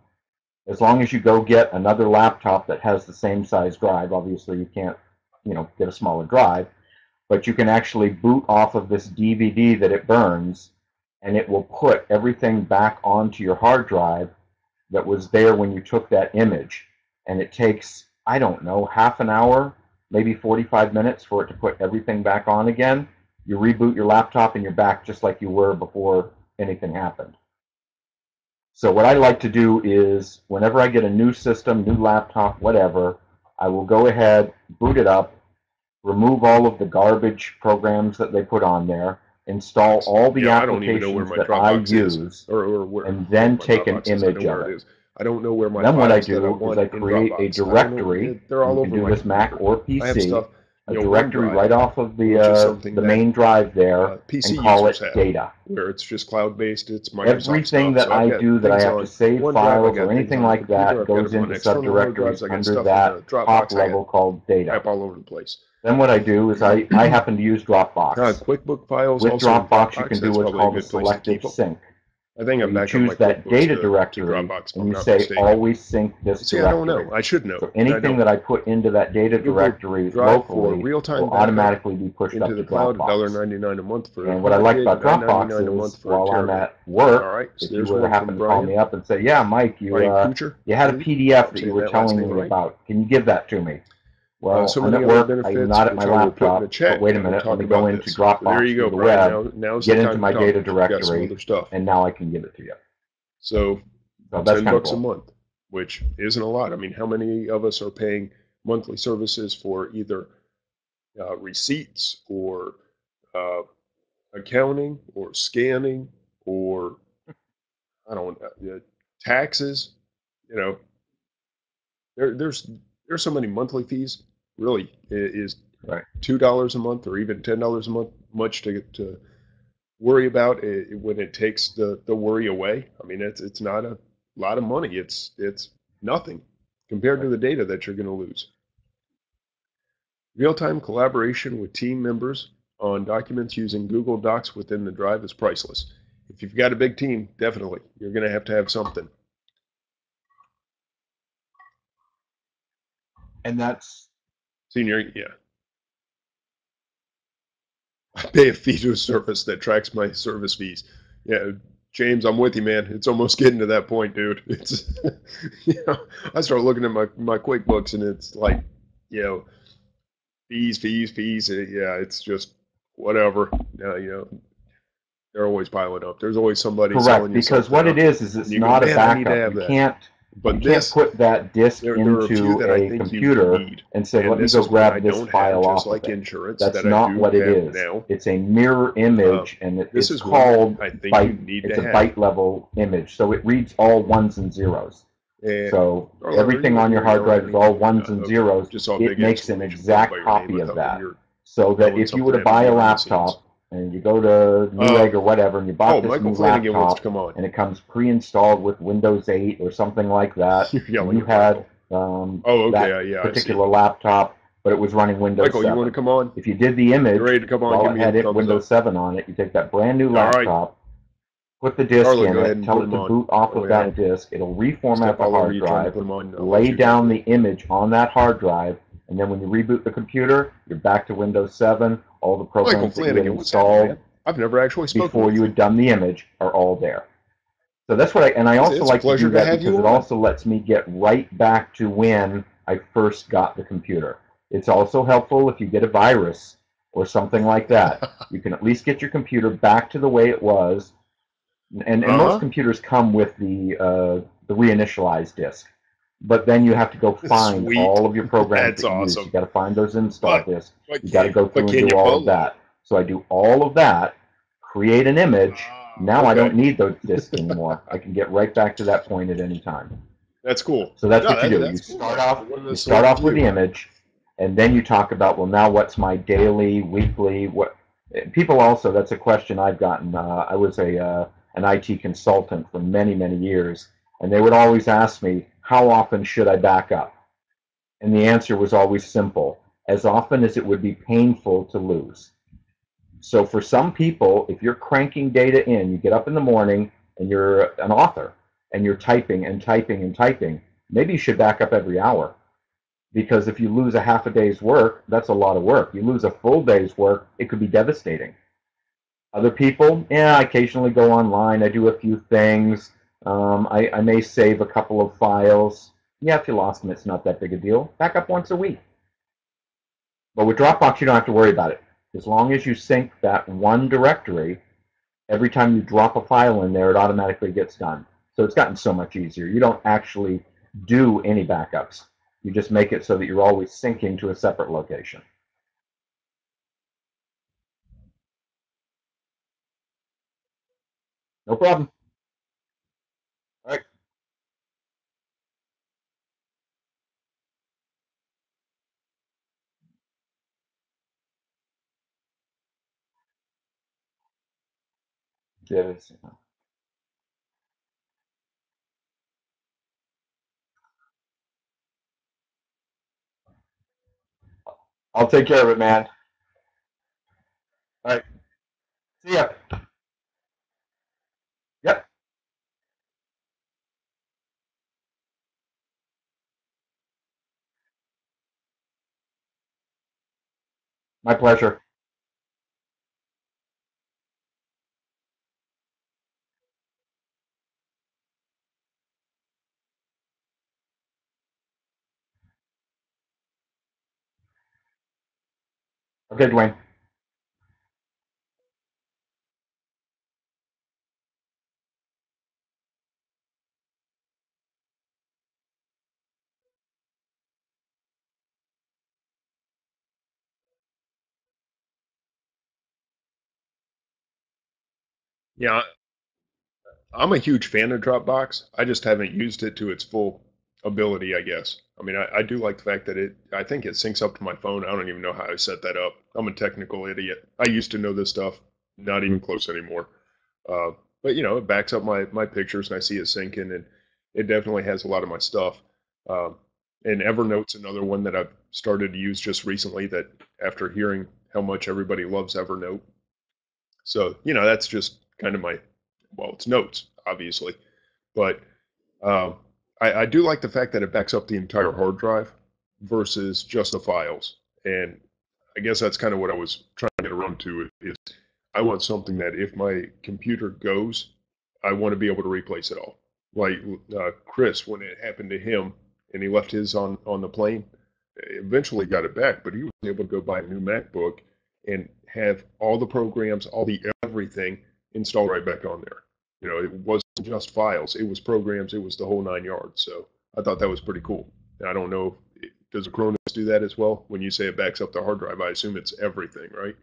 as long as you go get another laptop that has the same size drive, obviously you can't, get a smaller drive, but you can actually boot off of this DVD that it burns, and it will put everything back onto your hard drive that was there when you took that image. And it takes, I don't know, half an hour, maybe 45 minutes for it to put everything back on again. You reboot your laptop and you're back just like you were before anything happened. So what I like to do is whenever I get a new system, new laptop, whatever, I will go ahead, boot it up, remove all of the garbage programs that they put on there, install all the Yeah, I don't even know where applications my that I Dropbox is, use, or where and well, then my take an Dropbox is. I know image of where it it. is. I don't know where my Then what I files that I do is want I in create a Dropbox. I don't know. directory. They're all You can over do my this Mac computer. or I have PC, stuff, a directory OneDrive, right off of which is something the that main drive there, PC and call users it have, data. where it's just cloud-based. It's Microsoft Everything stuff. that So I've I got do that I things have to on save OneDrive. I files or got things anything on a like computer. that I've got goes them on into external hard subdirectories drives. I got under stuff in the that top Dropbox. I got level called data. crap all over the place. Then what I do is I happen to use Dropbox. QuickBook files With also in Dropbox, you Dropbox. can do That's what's probably a called a good place to keep selective them. sync, I think where I'm you back on my choose that QuickBooks data to directory Dropbox, if and I'm you not say mistaken. always sync this See, I don't directory. know. I should know, So and I anything don't. that I put into that data Google directory Drive for locally real-time will backup automatically be pushed into up the to cloud, Dropbox. $1.99 a month for And what I 100 like gig, about Dropbox $9.99 a month is for a while I'm terabyte. at All work, right, so if you there's were to one happen from to call me Brian. up and say, "Yeah, Mike, you Brian Kuchar, you had a maybe? PDF I'm that you saying were that last telling name me right. about. Can you give that to me?" Well, So I'm many at other work. I'm benefits, not at my which I will put in the laptop. But chat wait a when we minute. Let talk me go about into this. So there Dropbox you through go, the Brian. web, Now's the get into time to my talk data if you've got some directory, other stuff. and now I can give it to you. So So that's 10 kind of bucks a cool. month, which isn't a lot. I mean, how many of us are paying monthly services for either receipts or uh, accounting or scanning or I don't know, taxes? You know, there's so many monthly fees. Really, is Right. $2 a month or even $10 a month much to worry about when it takes the worry away? I mean, it's not a lot of money. It's nothing compared to Right. the data that you're going to lose. Real-time collaboration with team members on documents using Google Docs within the drive is priceless. If you've got a big team, definitely you're going to have something. And that's Senior, yeah. I pay a fee to a service that tracks my service fees. Yeah, James, I'm with you, man. It's almost getting to that point, dude. It's, I start looking at my QuickBooks and it's like, you know, fees. Yeah, it's just whatever. They're always piling up. There's always somebody correct, selling you because something, what it is and it's you go, not a man, I need to backup. have You that. can't But this, put that disk there are a few into that I a think you computer need, and say, and "Let me this go is what I grab this don't have, file just off of like it." insurance That's that I not do what it have is. now. It's a mirror image, and This it's is one that called I think you byte. need It's to a have. byte level image, so it reads all ones and zeros. And So Darla, are everything you in on your here hard yelling drive at is me? all ones and Okay. zeros. Just saw a It big makes an exclamation point by exact your name. copy I of thought maybe that. you're So that yelling if you something were to at me buy a behind the scenes. laptop and you go to Newegg or whatever and you bought this Michael new Flanagan wants to laptop come on. and it comes pre-installed with Windows 8 or something like that, You're and yelling you at had Michael. Oh, okay. that Yeah, I see. particular laptop but it was running Windows Michael, 7. you want to come on? If you did the image You're ready to come on? while Give it me a had thumbs Windows up. 7 on it, you take that brand new All right. laptop, put the disk Carla, in go ahead it, and tell put it them to on. boot off Oh, of yeah. that disk. It'll reformat Step the all over hard you trying to drive, put them on. I'll lay let you down go. the image on that hard drive, and then when you reboot the computer, you're back to Windows 7. All the Michael programs that you had Flanagan, what's happening, installed man? I've never actually spoken before with you you. had done the image are all there. So that's what I also It's a like to pleasure do to that have because you it on. also lets me get right back to when I first got the computer. It's also helpful if you get a virus or something like that. You can at least get your computer back to the way it was. And most computers come with the reinitialized disk. But then you have to go find Sweet. all of your programs That's that you use. awesome. You got to find those install disks. But You got to go through and can do you all pull of that. So I do all of that, create an image. Now I okay. don't need those disks anymore. I can get right back to that point at any time. That's cool. So that's No, what you do. that's You cool. start off. What a You start off with the view. image, and then you talk about, well, now what's my daily, weekly? What people also? That's a question I've gotten. I was an IT consultant for many years, and they would always ask me, how often should I back up? And the answer was always simple: as often as it would be painful to lose. So for some people, if you're cranking data in, you get up in the morning and you're an author and you're typing and typing and typing, maybe you should back up every hour. Because if you lose a half a day's work, that's a lot of work. You lose a full day's work, it could be devastating. Other people, yeah, I occasionally go online, I do a few things. I may save a couple of files. Yeah, if you lost them, it's not that big a deal. Back up once a week. But with Dropbox, you don't have to worry about it. As long as you sync that one directory, every time you drop a file in there, it automatically gets done. So it's gotten so much easier. You don't actually do any backups. You just make it so that you're always syncing to a separate location. No problem. All right. Yes. I'll take care of it, man. All right. See ya. Yep. My pleasure. Okay, Dwayne. Yeah, I'm a huge fan of Dropbox. I just haven't used it to its full ability, I guess. I mean, I do like the fact that I think it syncs up to my phone. I don't even know how I set that up. I'm a technical idiot. I used to know this stuff, not even close anymore. Uh, but it backs up my pictures and I see it syncing, and it definitely has a lot of my stuff. Um, and Evernote's another one that I've started to use just recently. That after hearing how much everybody loves Evernote, so that's just kind of it's notes, obviously, but um, I do like the fact that it backs up the entire hard drive versus just the files. And I guess that's kind of what I was trying to get around to is I want something that if my computer goes, I want to be able to replace it all. Like Chris, when it happened to him and he left his on the plane, eventually got it back, but he was able to go buy a new MacBook and have all the programs, all the everything installed right back on there. It wasn't just files; it was programs, it was the whole 9 yards. So I thought that was pretty cool. And I don't know, does Acronis do that as well? When you say it backs up the hard drive, I assume it's everything, right?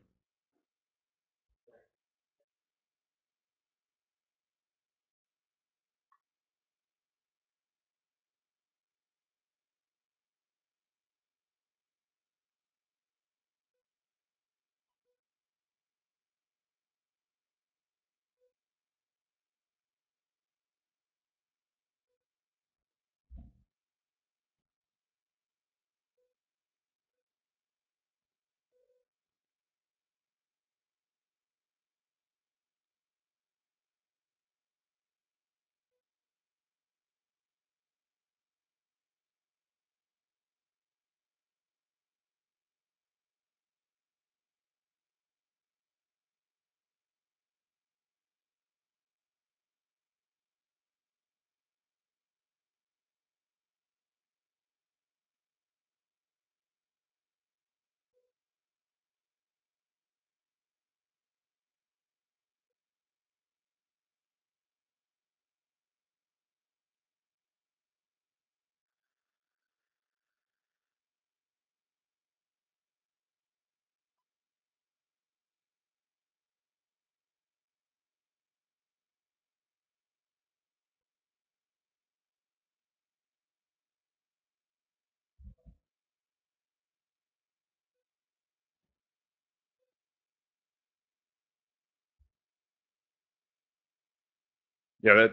Yeah, that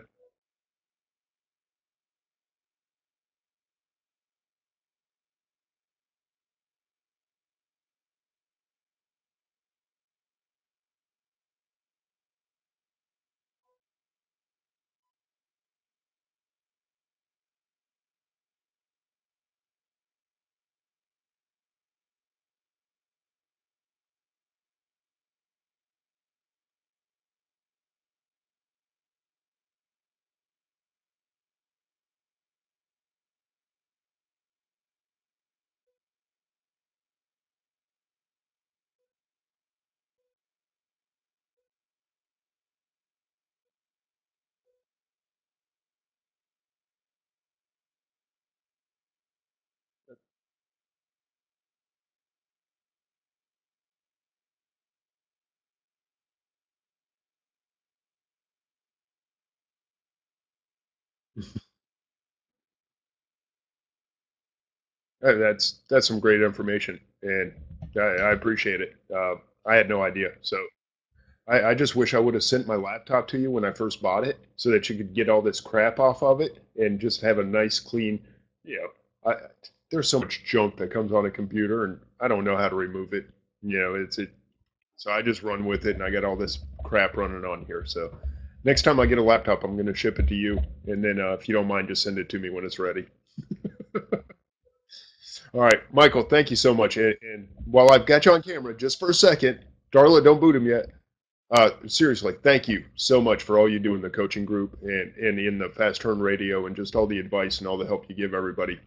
that's some great information, and I appreciate it. I had no idea, so I just wish I would have sent my laptop to you when I first bought it, so that you could get all this crap off of it and just have a nice, clean. You know, there's so much junk that comes on a computer, and I don't know how to remove it. You know, it's it. So I just run with it, and I got all this crap running on here. So next time I get a laptop, I'm going to ship it to you, and then if you don't mind, just send it to me when it's ready. All right, Michael, thank you so much. And while I've got you on camera, just for a second, Darla, don't boot him yet. Seriously, thank you so much for all you do in the coaching group and in the Fast Turn Radio and just all the advice and all the help you give everybody.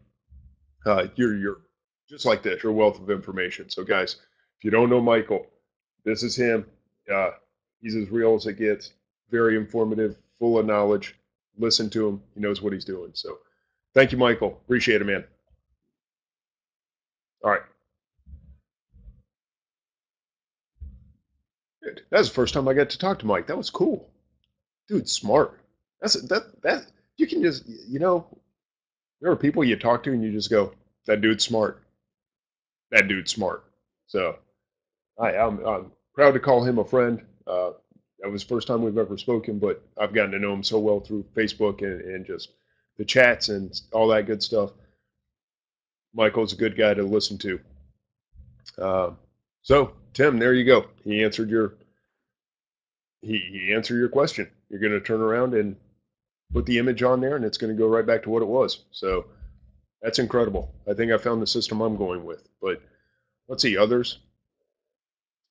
You're just like this. You're a wealth of information. So, guys, if you don't know Michael, this is him. Uh, he's as real as it gets. Very informative, full of knowledge. Listen to him. He knows what he's doing. So, thank you, Michael. Appreciate it, man. All right. Good. That was the first time I got to talk to Mike. That was cool. Dude, smart. That you can just there are people you talk to and you just go, that dude's smart. That dude's smart. So I'm proud to call him a friend. That was the first time we've ever spoken, but I've gotten to know him so well through Facebook and just the chats and all that good stuff. Michael's a good guy to listen to. Uh, so Tim, there you go. He answered your question. You're going to turn around and put the image on there, and it's going to go right back to what it was. So that's incredible. I think I found the system I'm going with. But let's see, others.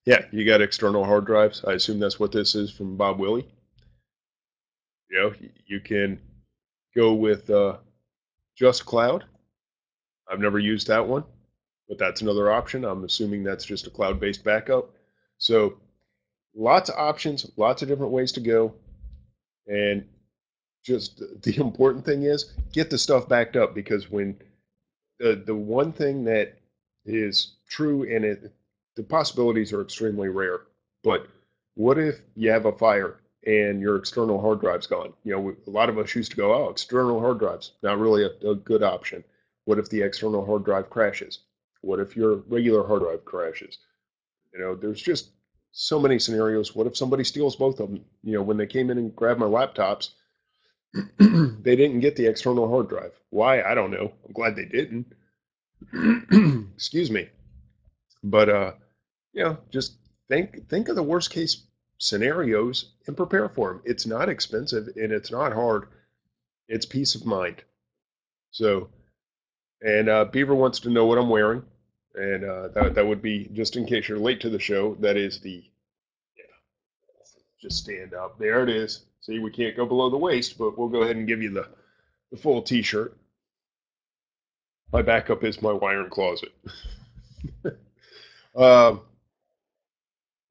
Yeah, you got external hard drives. I assume that's what this is from Bob Willie. You know, you can go with Just Cloud. I've never used that one, but that's another option. I'm assuming that's just a cloud-based backup. So lots of options, lots of different ways to go. And just the important thing is get the stuff backed up, because when the one thing that is true, and the possibilities are extremely rare, but what if you have a fire and your external hard drive's gone? You know, a lot of us used to go, oh, external hard drives, not really a good option. What if the external hard drive crashes? What if your regular hard drive crashes? You know, there's just so many scenarios. What if somebody steals both of them? You know, when they came in and grabbed my laptops, they didn't get the external hard drive. Why? I don't know. I'm glad they didn't. Excuse me. But just think of the worst case scenarios and prepare for them. It's not expensive and it's not hard. It's peace of mind. So, and Beaver wants to know what I'm wearing, and that would be, just in case you're late to the show. That is the just stand up. There it is. See, we can't go below the waist, but we'll go ahead and give you the full T-shirt. My backup is my iron closet. um,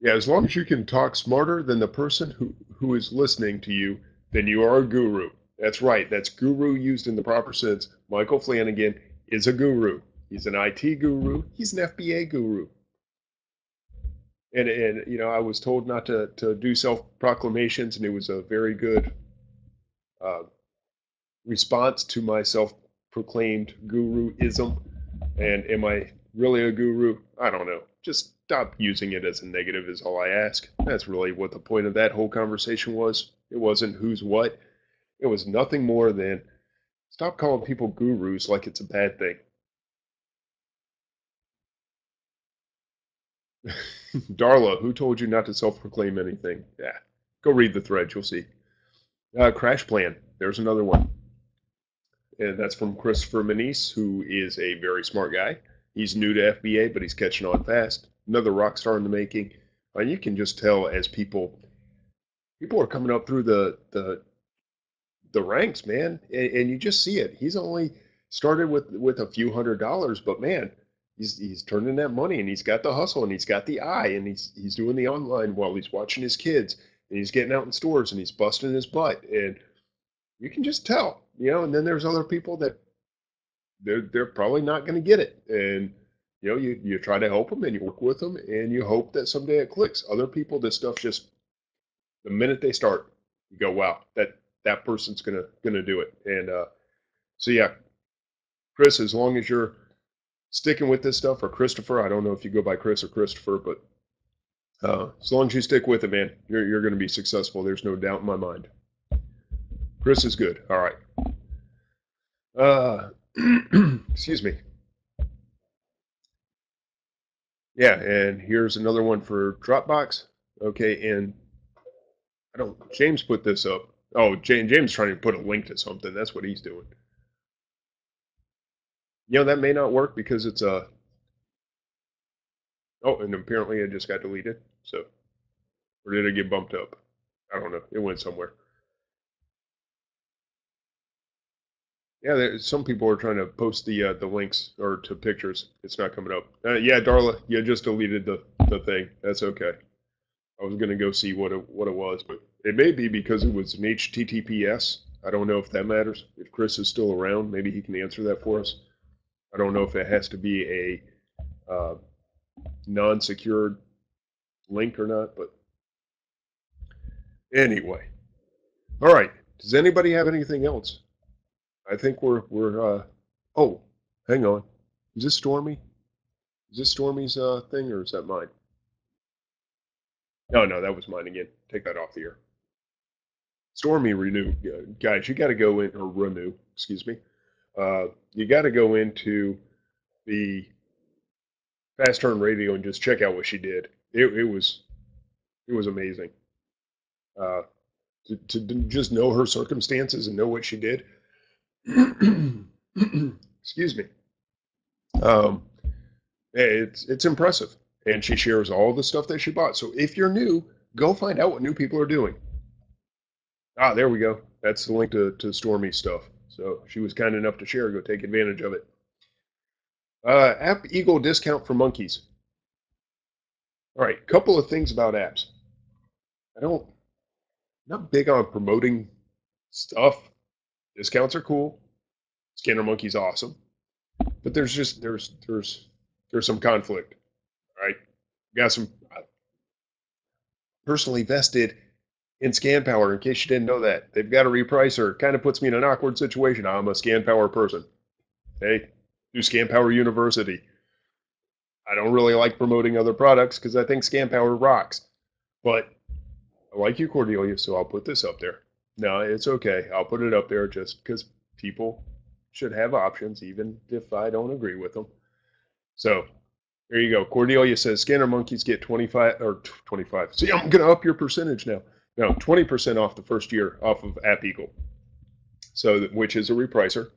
Yeah, as long as you can talk smarter than the person who is listening to you, then you are a guru. That's right. That's guru used in the proper sense. Michael Flanagan is a guru. He's an IT guru. He's an FBA guru. And I was told not to do self proclamations, and it was a very good uh, response to my self proclaimed guruism. And am I really a guru? I don't know. Just stop using it as a negative is all I ask. That's really what the point of that whole conversation was. It wasn't who's what. It was nothing more than stop calling people gurus like it's a bad thing. Darla, who told you not to self-proclaim anything? Yeah, go read the thread. You'll see. Crash Plan. There's another one. And that's from Christopher Manise, who is a very smart guy. He's new to FBA, but he's catching on fast. Another rock star in the making. And you can just tell as people are coming up through the ranks, man, and you just see it. He's only started with a few $100s, but man, he's turning that money, and he's got the hustle, and he's got the eye, and he's doing the online while he's watching his kids, and he's getting out in stores, and he's busting his butt, and you can just tell, And then there's other people that they're probably not going to get it, and you try to help them, and you work with them, and you hope that someday it clicks. Other people, this stuff just the minute they start, you go, wow, that person's gonna do it. And so yeah, Chris, as long as you're sticking with this stuff, or Christopher, I don't know if you go by Chris or Christopher, but as long as you stick with it, man, you're going to be successful. There's no doubt in my mind. Chris is good. All right. Excuse me. Yeah, and here's another one for Dropbox. Okay, and James put this up. Oh, James trying to put a link to something. That's what he's doing. That may not work because it's a. Oh, and apparently it just got deleted. So, or did it get bumped up? I don't know. It went somewhere. Yeah, some people are trying to post the links or to pictures. It's not coming up. Yeah, Darla, you just deleted the thing. That's okay. I was gonna go see what it was, but it may be because it was an HTTPS. I don't know if that matters. If Chris is still around, maybe he can answer that for us. I don't know if it has to be a non-secured link or not, but anyway. All right. Does anybody have anything else? I think we're oh, hang on. Is this Stormy? Is this Stormy's thing, or is that mine? No, that was mine again. Take that off the air. Stormy renew, guys. You got to go in or renew. Excuse me. You got to go into the Fast Turn Radio and just check out what she did. It was amazing. To just know her circumstances and know what she did. Excuse me. It's impressive, and she shares all the stuff that she bought. So if you're new, go find out what new people are doing. There we go. That's the link to Stormy's stuff. So she was kind enough to share. Go take advantage of it. App Eagle discount for monkeys. All right, couple of things about apps. I'm not big on promoting stuff. Discounts are cool. Scanner Monkey's awesome, but there's some conflict. All right, got some personally vested in ScanPower. In case you didn't know that, they've got a repricer. Kind of puts me in an awkward situation. I'm a ScanPower person. Hey, do ScanPower University. I don't really like promoting other products because I think ScanPower rocks. But I like you, Cordelia, so I'll put this up there. No, it's okay. I'll put it up there just because people should have options, even if I don't agree with them. So there you go. Cordelia says Scanner Monkeys get 25 or 25. See, I'm going to up your percentage now. No, 20% off the first year off of App Eagle. So, which is a repricer,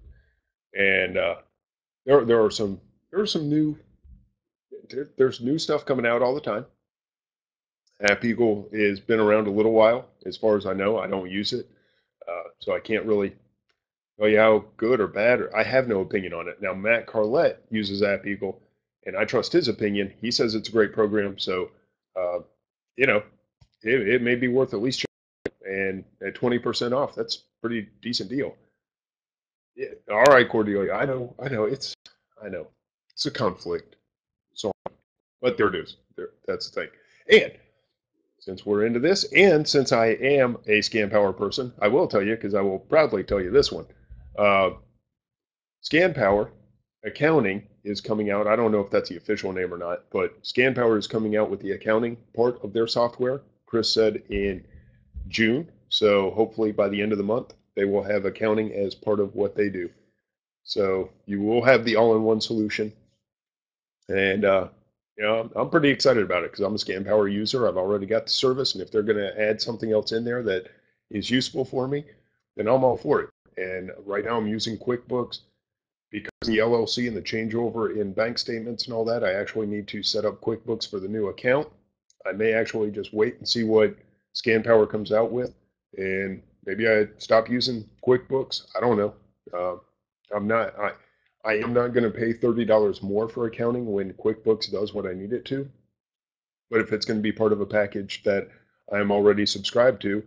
and there's new stuff coming out all the time. App Eagle has been around a little while, as far as I know. I don't use it, so I can't really tell you how good or bad. I have no opinion on it. Now, Matt Carlett uses App Eagle, and I trust his opinion. He says it's a great program, so it may be worth at least checking. And at 20% off, that's a pretty decent deal. Yeah. All right, Cordelia. I know. It's a conflict. So, but there it is. That's the thing. And since we're into this, and since I am a ScanPower person, I will tell you, because I will proudly tell you this one. ScanPower Accounting is coming out. I don't know if that's the official name or not, but ScanPower is coming out with the accounting part of their software. Chris said in June, so hopefully by the end of the month. they will have accounting as part of what they do. So you will have the all-in-one solution. And I'm pretty excited about it because I'm a ScanPower user. I've already got the service, and if they're going to add something else in there that is useful for me, then I'm all for it. And right now I'm using QuickBooks because the LLC and the changeover in bank statements and all that. I actually need to set up QuickBooks for the new account. I may actually just wait and see what ScanPower comes out with, and maybe I stop using QuickBooks. I don't know. I am not going to pay $30 more for accounting when QuickBooks does what I need it to. But if it's going to be part of a package that I am already subscribed to,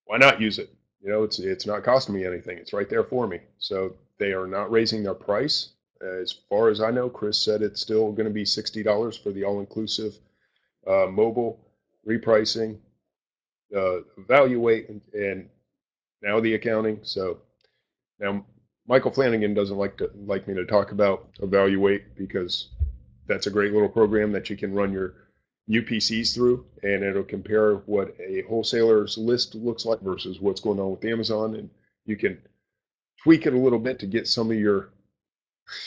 why not use it? It's not costing me anything. It's right there for me. So they are not raising their price. As far as I know, Chris said it's still going to be $60 for the all-inclusive mobile repricing, evaluate, and now the accounting. So now Michael Flanagan doesn't like me to talk about evaluate because that's a great little program that you can run your UPCs through, and it'll compare what a wholesaler's list looks like versus what's going on with Amazon, and you can tweak it a little bit to get some of your.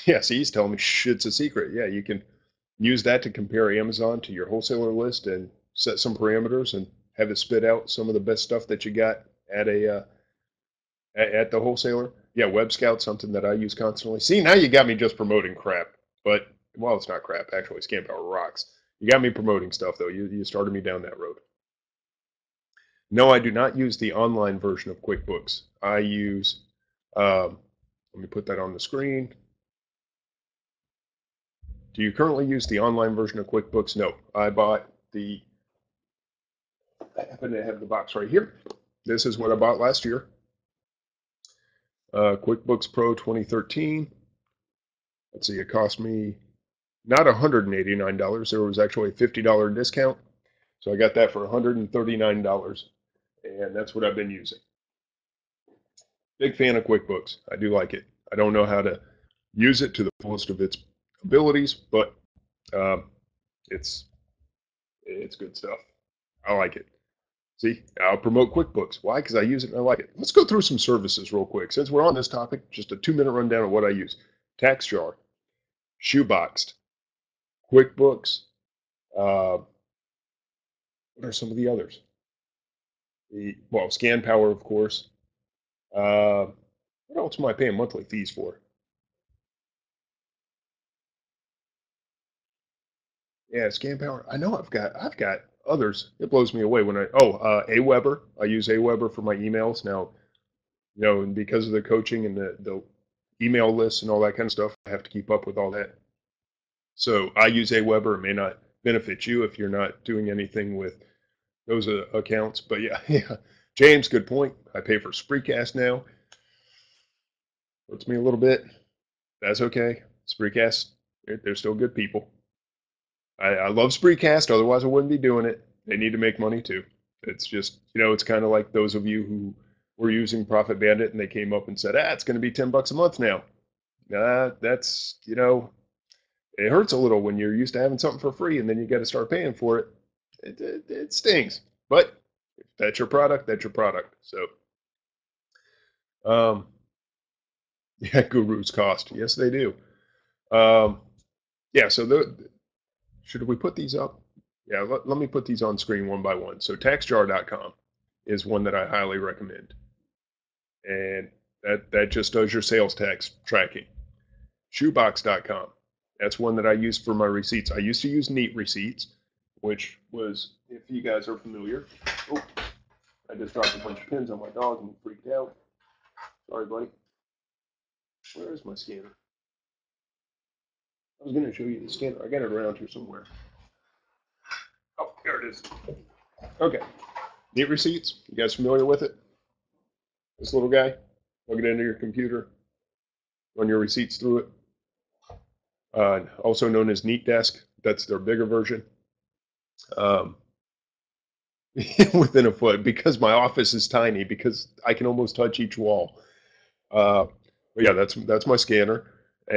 Yeah, see, he's telling me shit's a secret. Yeah, you can use that to compare Amazon to your wholesaler list and set some parameters and have it spit out some of the best stuff that you got at at the wholesaler. Yeah, Web Scout, something that I use constantly. See, now you got me just promoting crap, but well, it's not crap actually. ScanPower rocks. You got me promoting stuff though. You started me down that road. No, I do not use the online version of QuickBooks. I use. Let me put that on the screen. Do you currently use the online version of QuickBooks? No, I bought the. I happen to have the box right here. This is what I bought last year. QuickBooks Pro 2013. Let's see, it cost me not $189. There was actually a $50 discount. So I got that for $139. And that's what I've been using. Big fan of QuickBooks. I do like it. I don't know how to use it to the fullest of its abilities, but it's good stuff. I like it. See, I'll promote QuickBooks. Why? Because I use it and I like it. Let's go through some services real quick. Since we're on this topic, just a 2-minute rundown of what I use. TaxJar, Shoeboxed, QuickBooks. What are some of the others? ScanPower, of course. What else am I paying monthly fees for? Yeah, ScanPower. I know I've got others. It blows me away when Aweber. I use Aweber for my emails now. And because of the coaching and the email lists and all that kind of stuff, I have to keep up with all that. So I use Aweber. It may not benefit you if you're not doing anything with those accounts, but yeah. James, good point. I pay for Spreecast now. Hurts me a little bit. That's okay. Spreecast, they're still good people. I love Spreecast, otherwise I wouldn't be doing it. They need to make money too. It's just, it's kind of like those of you who were using Profit Bandit and they came up and said, it's going to be $10 a month now. That's, it hurts a little when you're used to having something for free and then you got to start paying for it. It stings. But if that's your product, that's your product. So, yeah, gurus cost. Yes, they do. Yeah, so should we put these up? Yeah, let me put these on screen one by one. So TaxJar.com is one that I highly recommend. And that just does your sales tax tracking. Shoebox.com. That's one that I use for my receipts. I used to use Neat Receipts, which was, if you guys are familiar. Oh, I just dropped a bunch of pins on my dog and freaked out. Sorry, buddy. Where is my scanner? I was going to show you the scanner. I got it around here somewhere. Oh, there it is. Okay. Neat Receipts. You guys familiar with it? This little guy. Plug it into your computer. Run your receipts through it. Also known as Neat Desk. That's their bigger version. Within a foot, because my office is tiny, because I can almost touch each wall. But yeah, that's my scanner.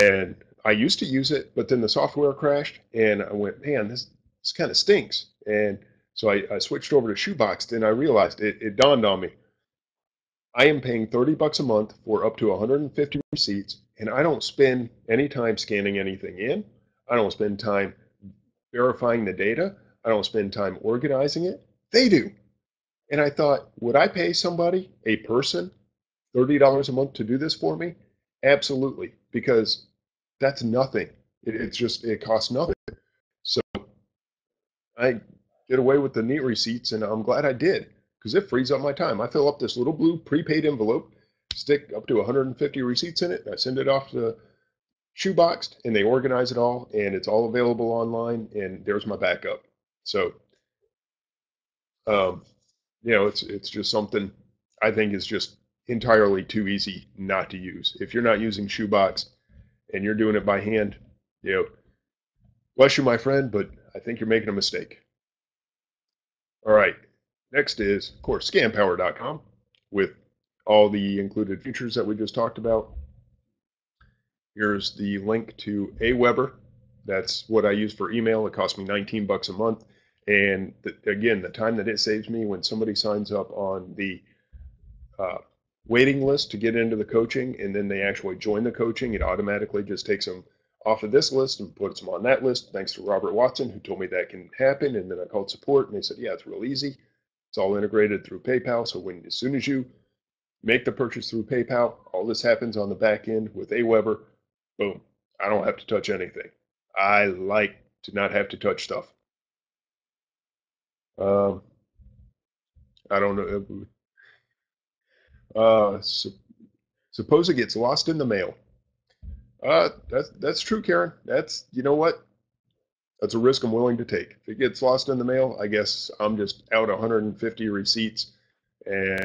And I used to use it, but then the software crashed, and I went, man, this kind of stinks. And so I switched over to Shoebox, and I realized it dawned on me. I am paying $30 a month for up to 150 receipts, and I don't spend any time scanning anything in. I don't spend time verifying the data. I don't spend time organizing it. They do. And I thought, would I pay somebody, a person, $30 a month to do this for me? Absolutely, because that's nothing. It costs nothing. So I did away with the neat receipts, and I'm glad I did because it frees up my time. I fill up this little blue prepaid envelope, stick up to 150 receipts in it, I send it off to Shoeboxed, and they organize it all, and it's all available online, and there's my backup. So, um, it's just something I think is just entirely too easy not to use. If you're not using Shoebox and you're doing it by hand, bless you, my friend, but I think you're making a mistake. All right. Next is, of course, scampower.com with all the included features that we just talked about. Here's the link to Aweber. That's what I use for email. It costs me $19 a month. And again, the time that it saves me when somebody signs up on the waiting list to get into the coaching and then they actually join the coaching, it automatically just takes them off of this list and puts them on that list, thanks to Robert Watson, who told me that can happen. And then I called support and they said, yeah, it's real easy. It's all integrated through PayPal. So as soon as you make the purchase through PayPal, all this happens on the back end with Aweber. Boom. I don't have to touch anything. I like to not have to touch stuff. I don't know. Suppose it gets lost in the mail. That's true, Karen. You know what? That's a risk I'm willing to take. If it gets lost in the mail, I guess I'm just out 150 receipts and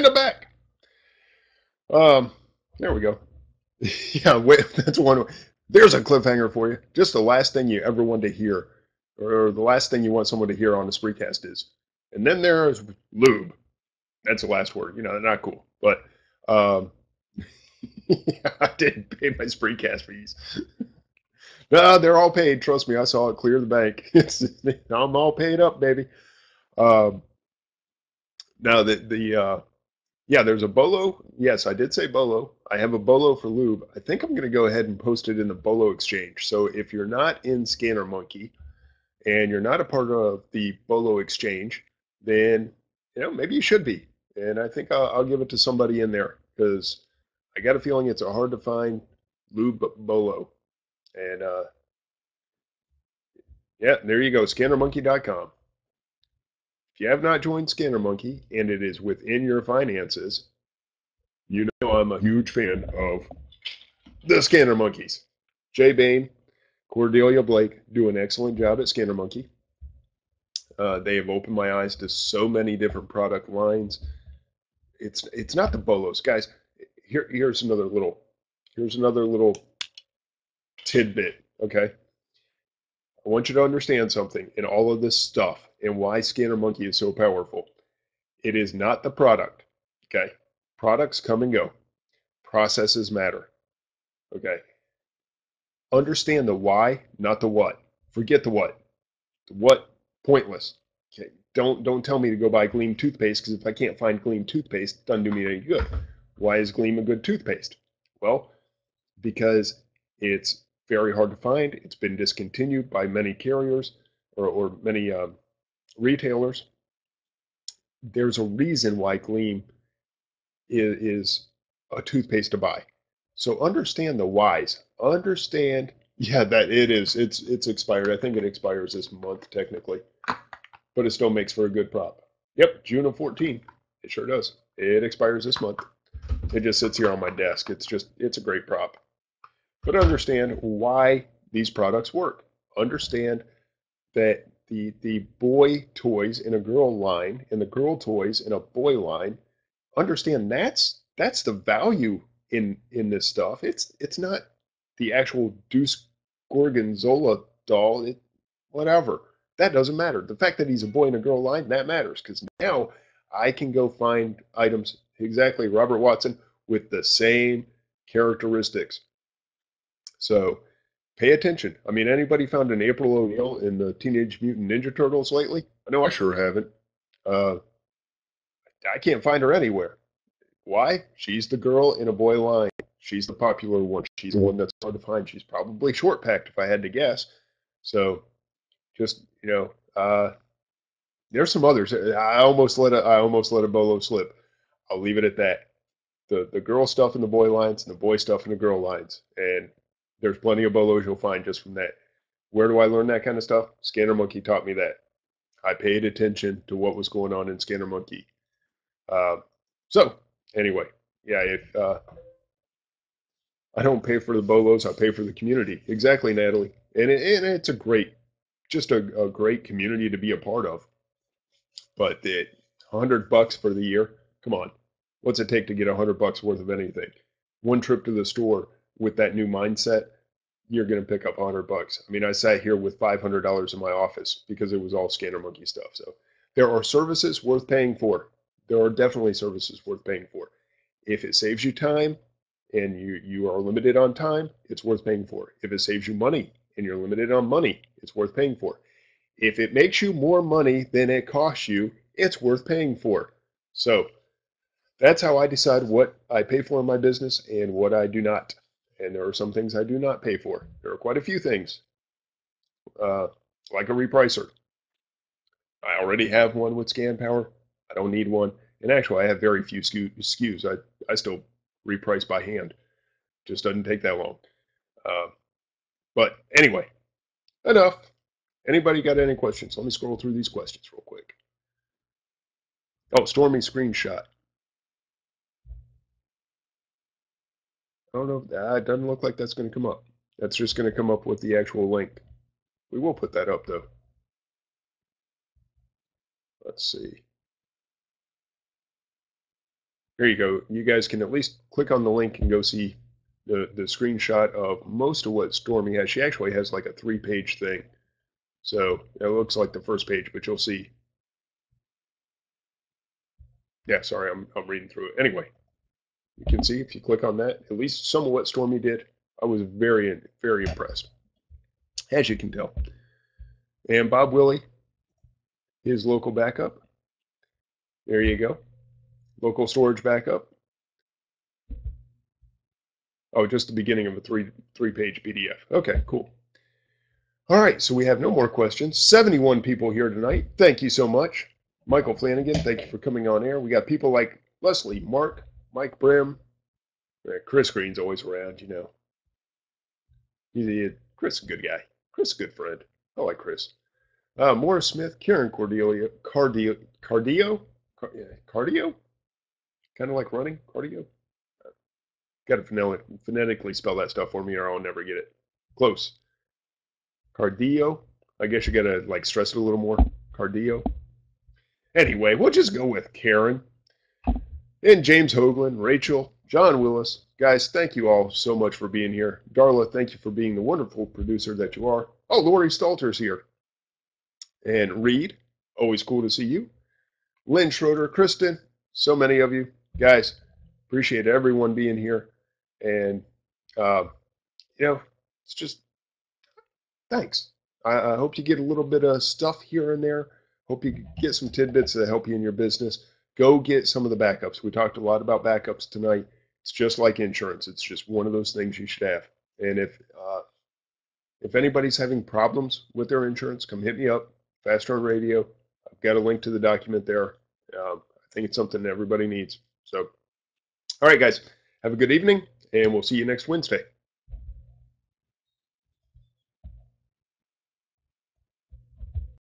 the back. There we go. Yeah, wait, that's one. There's a cliffhanger for you. Just the last thing you ever want to hear, or the last thing you want someone to hear on a Spreecast is, and then there's lube. That's the last word. Not cool. But I didn't pay my Spreecast fees. No, they're all paid. Trust me, I saw it clear the bank. I'm all paid up, baby. Now there's a Bolo. Yes, I did say Bolo. I have a Bolo for lube. I think I'm going to go ahead and post it in the Bolo exchange. So if you're not in Scanner Monkey and you're not a part of the Bolo exchange, then maybe you should be. And I think I'll give it to somebody in there because I got a feeling it's a hard to find lube Bolo. And there you go, ScannerMonkey.com. If you have not joined Scanner Monkey and it is within your finances, I'm a huge fan of the Scanner Monkeys. Jay Bain, Cordelia Blake do an excellent job at Scanner Monkey. They have opened my eyes to so many different product lines. It's not the Bolos, guys. Here's another little tidbit. Okay, I want you to understand something in all of this stuff and why Scanner Monkey is so powerful. It is not the product. Okay, products come and go. Processes matter. Okay. Understand the why, not the what. Forget the what. The what, pointless. Okay. Don't tell me to go buy Gleam toothpaste because if I can't find Gleam toothpaste, it doesn't do me any good. Why is Gleam a good toothpaste? Well, because it's very hard to find. It's been discontinued by many carriers or many retailers. There's a reason why Gleam is a toothpaste to buy. So understand the whys. Understand, that it is. It's expired. I think it expires this month technically, but it still makes for a good prop. Yep, June of 14. It sure does. It expires this month. It just sits here on my desk. It's a great prop. But understand why these products work. Understand that the boy toys in a girl line and the girl toys in a boy line. Understand that's the value in this stuff. It's not the actual Deuce Gorgonzola doll. Whatever. That doesn't matter. The fact that he's a boy in a girl line, that matters, because now I can go find items exactly Robert Watson with the same characteristics. So pay attention. I mean, anybody found an April O'Neil in the Teenage Mutant Ninja Turtles lately? I know I sure haven't. I can't find her anywhere. Why? She's the girl in a boy line. She's the popular one. She's the one that's hard to find. She's probably short packed if I had to guess. So just, there's some others. I almost let a bolo slip. I'll leave it at that. The girl stuff in the boy lines and the boy stuff in the girl lines. And there's plenty of bolos you'll find just from that. Where do I learn that kind of stuff? Scanner Monkey taught me that. I paid attention to what was going on in Scanner Monkey. So anyway, yeah, if I don't pay for the bolos, I pay for the community. Exactly, Natalie. And it's a great, just a great community to be a part of. But the $100 for the year, come on. What's it take to get $100 worth of anything? One trip to the store with that new mindset, you're going to pick up $100. I mean, I sat here with $500 in my office because it was all Scanner Monkey stuff. So there are services worth paying for. There are definitely services worth paying for. If it saves you time and you are limited on time, it's worth paying for. If it saves you money and you're limited on money, it's worth paying for. If it makes you more money than it costs you, it's worth paying for. So that's how I decide what I pay for in my business and what I do not. And there are some things I do not pay for. There are quite a few things, like a repricer. I already have one with ScanPower. I don't need one. And actually, I have very few SKUs. I still reprice by hand. Just doesn't take that long. But anyway, enough. Anybody got any questions? Let me scroll through these questions real quick. Oh, Stormy screenshot. I don't know. It doesn't look like that's going to come up. That's just going to come up with the actual link. We will put that up, though. Let's see. There you go. You guys can at least click on the link and go see the screenshot of most of what Stormy has. She actually has like a 3-page thing. So it looks like the first page, but you'll see. Yeah, sorry, I'm reading through it. Anyway, you can see if you click on that, at least some of what Stormy did, I was very, very impressed, as you can tell. And Bob Willie, his local backup. There you go. Local storage backup. Oh, just the beginning of a three-page PDF. Okay, cool. All right, so we have no more questions. 71 people here tonight. Thank you so much. Michael Flanagan, thank you for coming on air. We got people like Leslie, Mark, Mike Brim. Chris Green's always around, you know. Chris is a good guy. Chris is a good friend. I like Chris. Morris Smith, Karen Cordelia, Cardio? Kind of like running, cardio? Got to phonetically spell that stuff for me or I'll never get it. Close. Cardio. I guess you got to like stress it a little more. Cardio. Anyway, we'll just go with Karen. And James Hoagland, Rachel, John Willis. Guys, thank you all so much for being here. Darla, thank you for being the wonderful producer that you are. Oh, Lori Stalter's here. And Reed, always cool to see you. Lynn Schroeder, Kristen, so many of you. Guys, appreciate everyone being here. And, it's just, thanks. I hope you get a little bit of stuff here and there. Hope you get some tidbits that help you in your business. Go get some of the backups. We talked a lot about backups tonight. It's just like insurance. It's just one of those things you should have. And if anybody's having problems with their insurance, come hit me up. Fast Run Radio. I've got a link to the document there. I think it's something that everybody needs. So, all right, guys. Have a good evening, and we'll see you next Wednesday.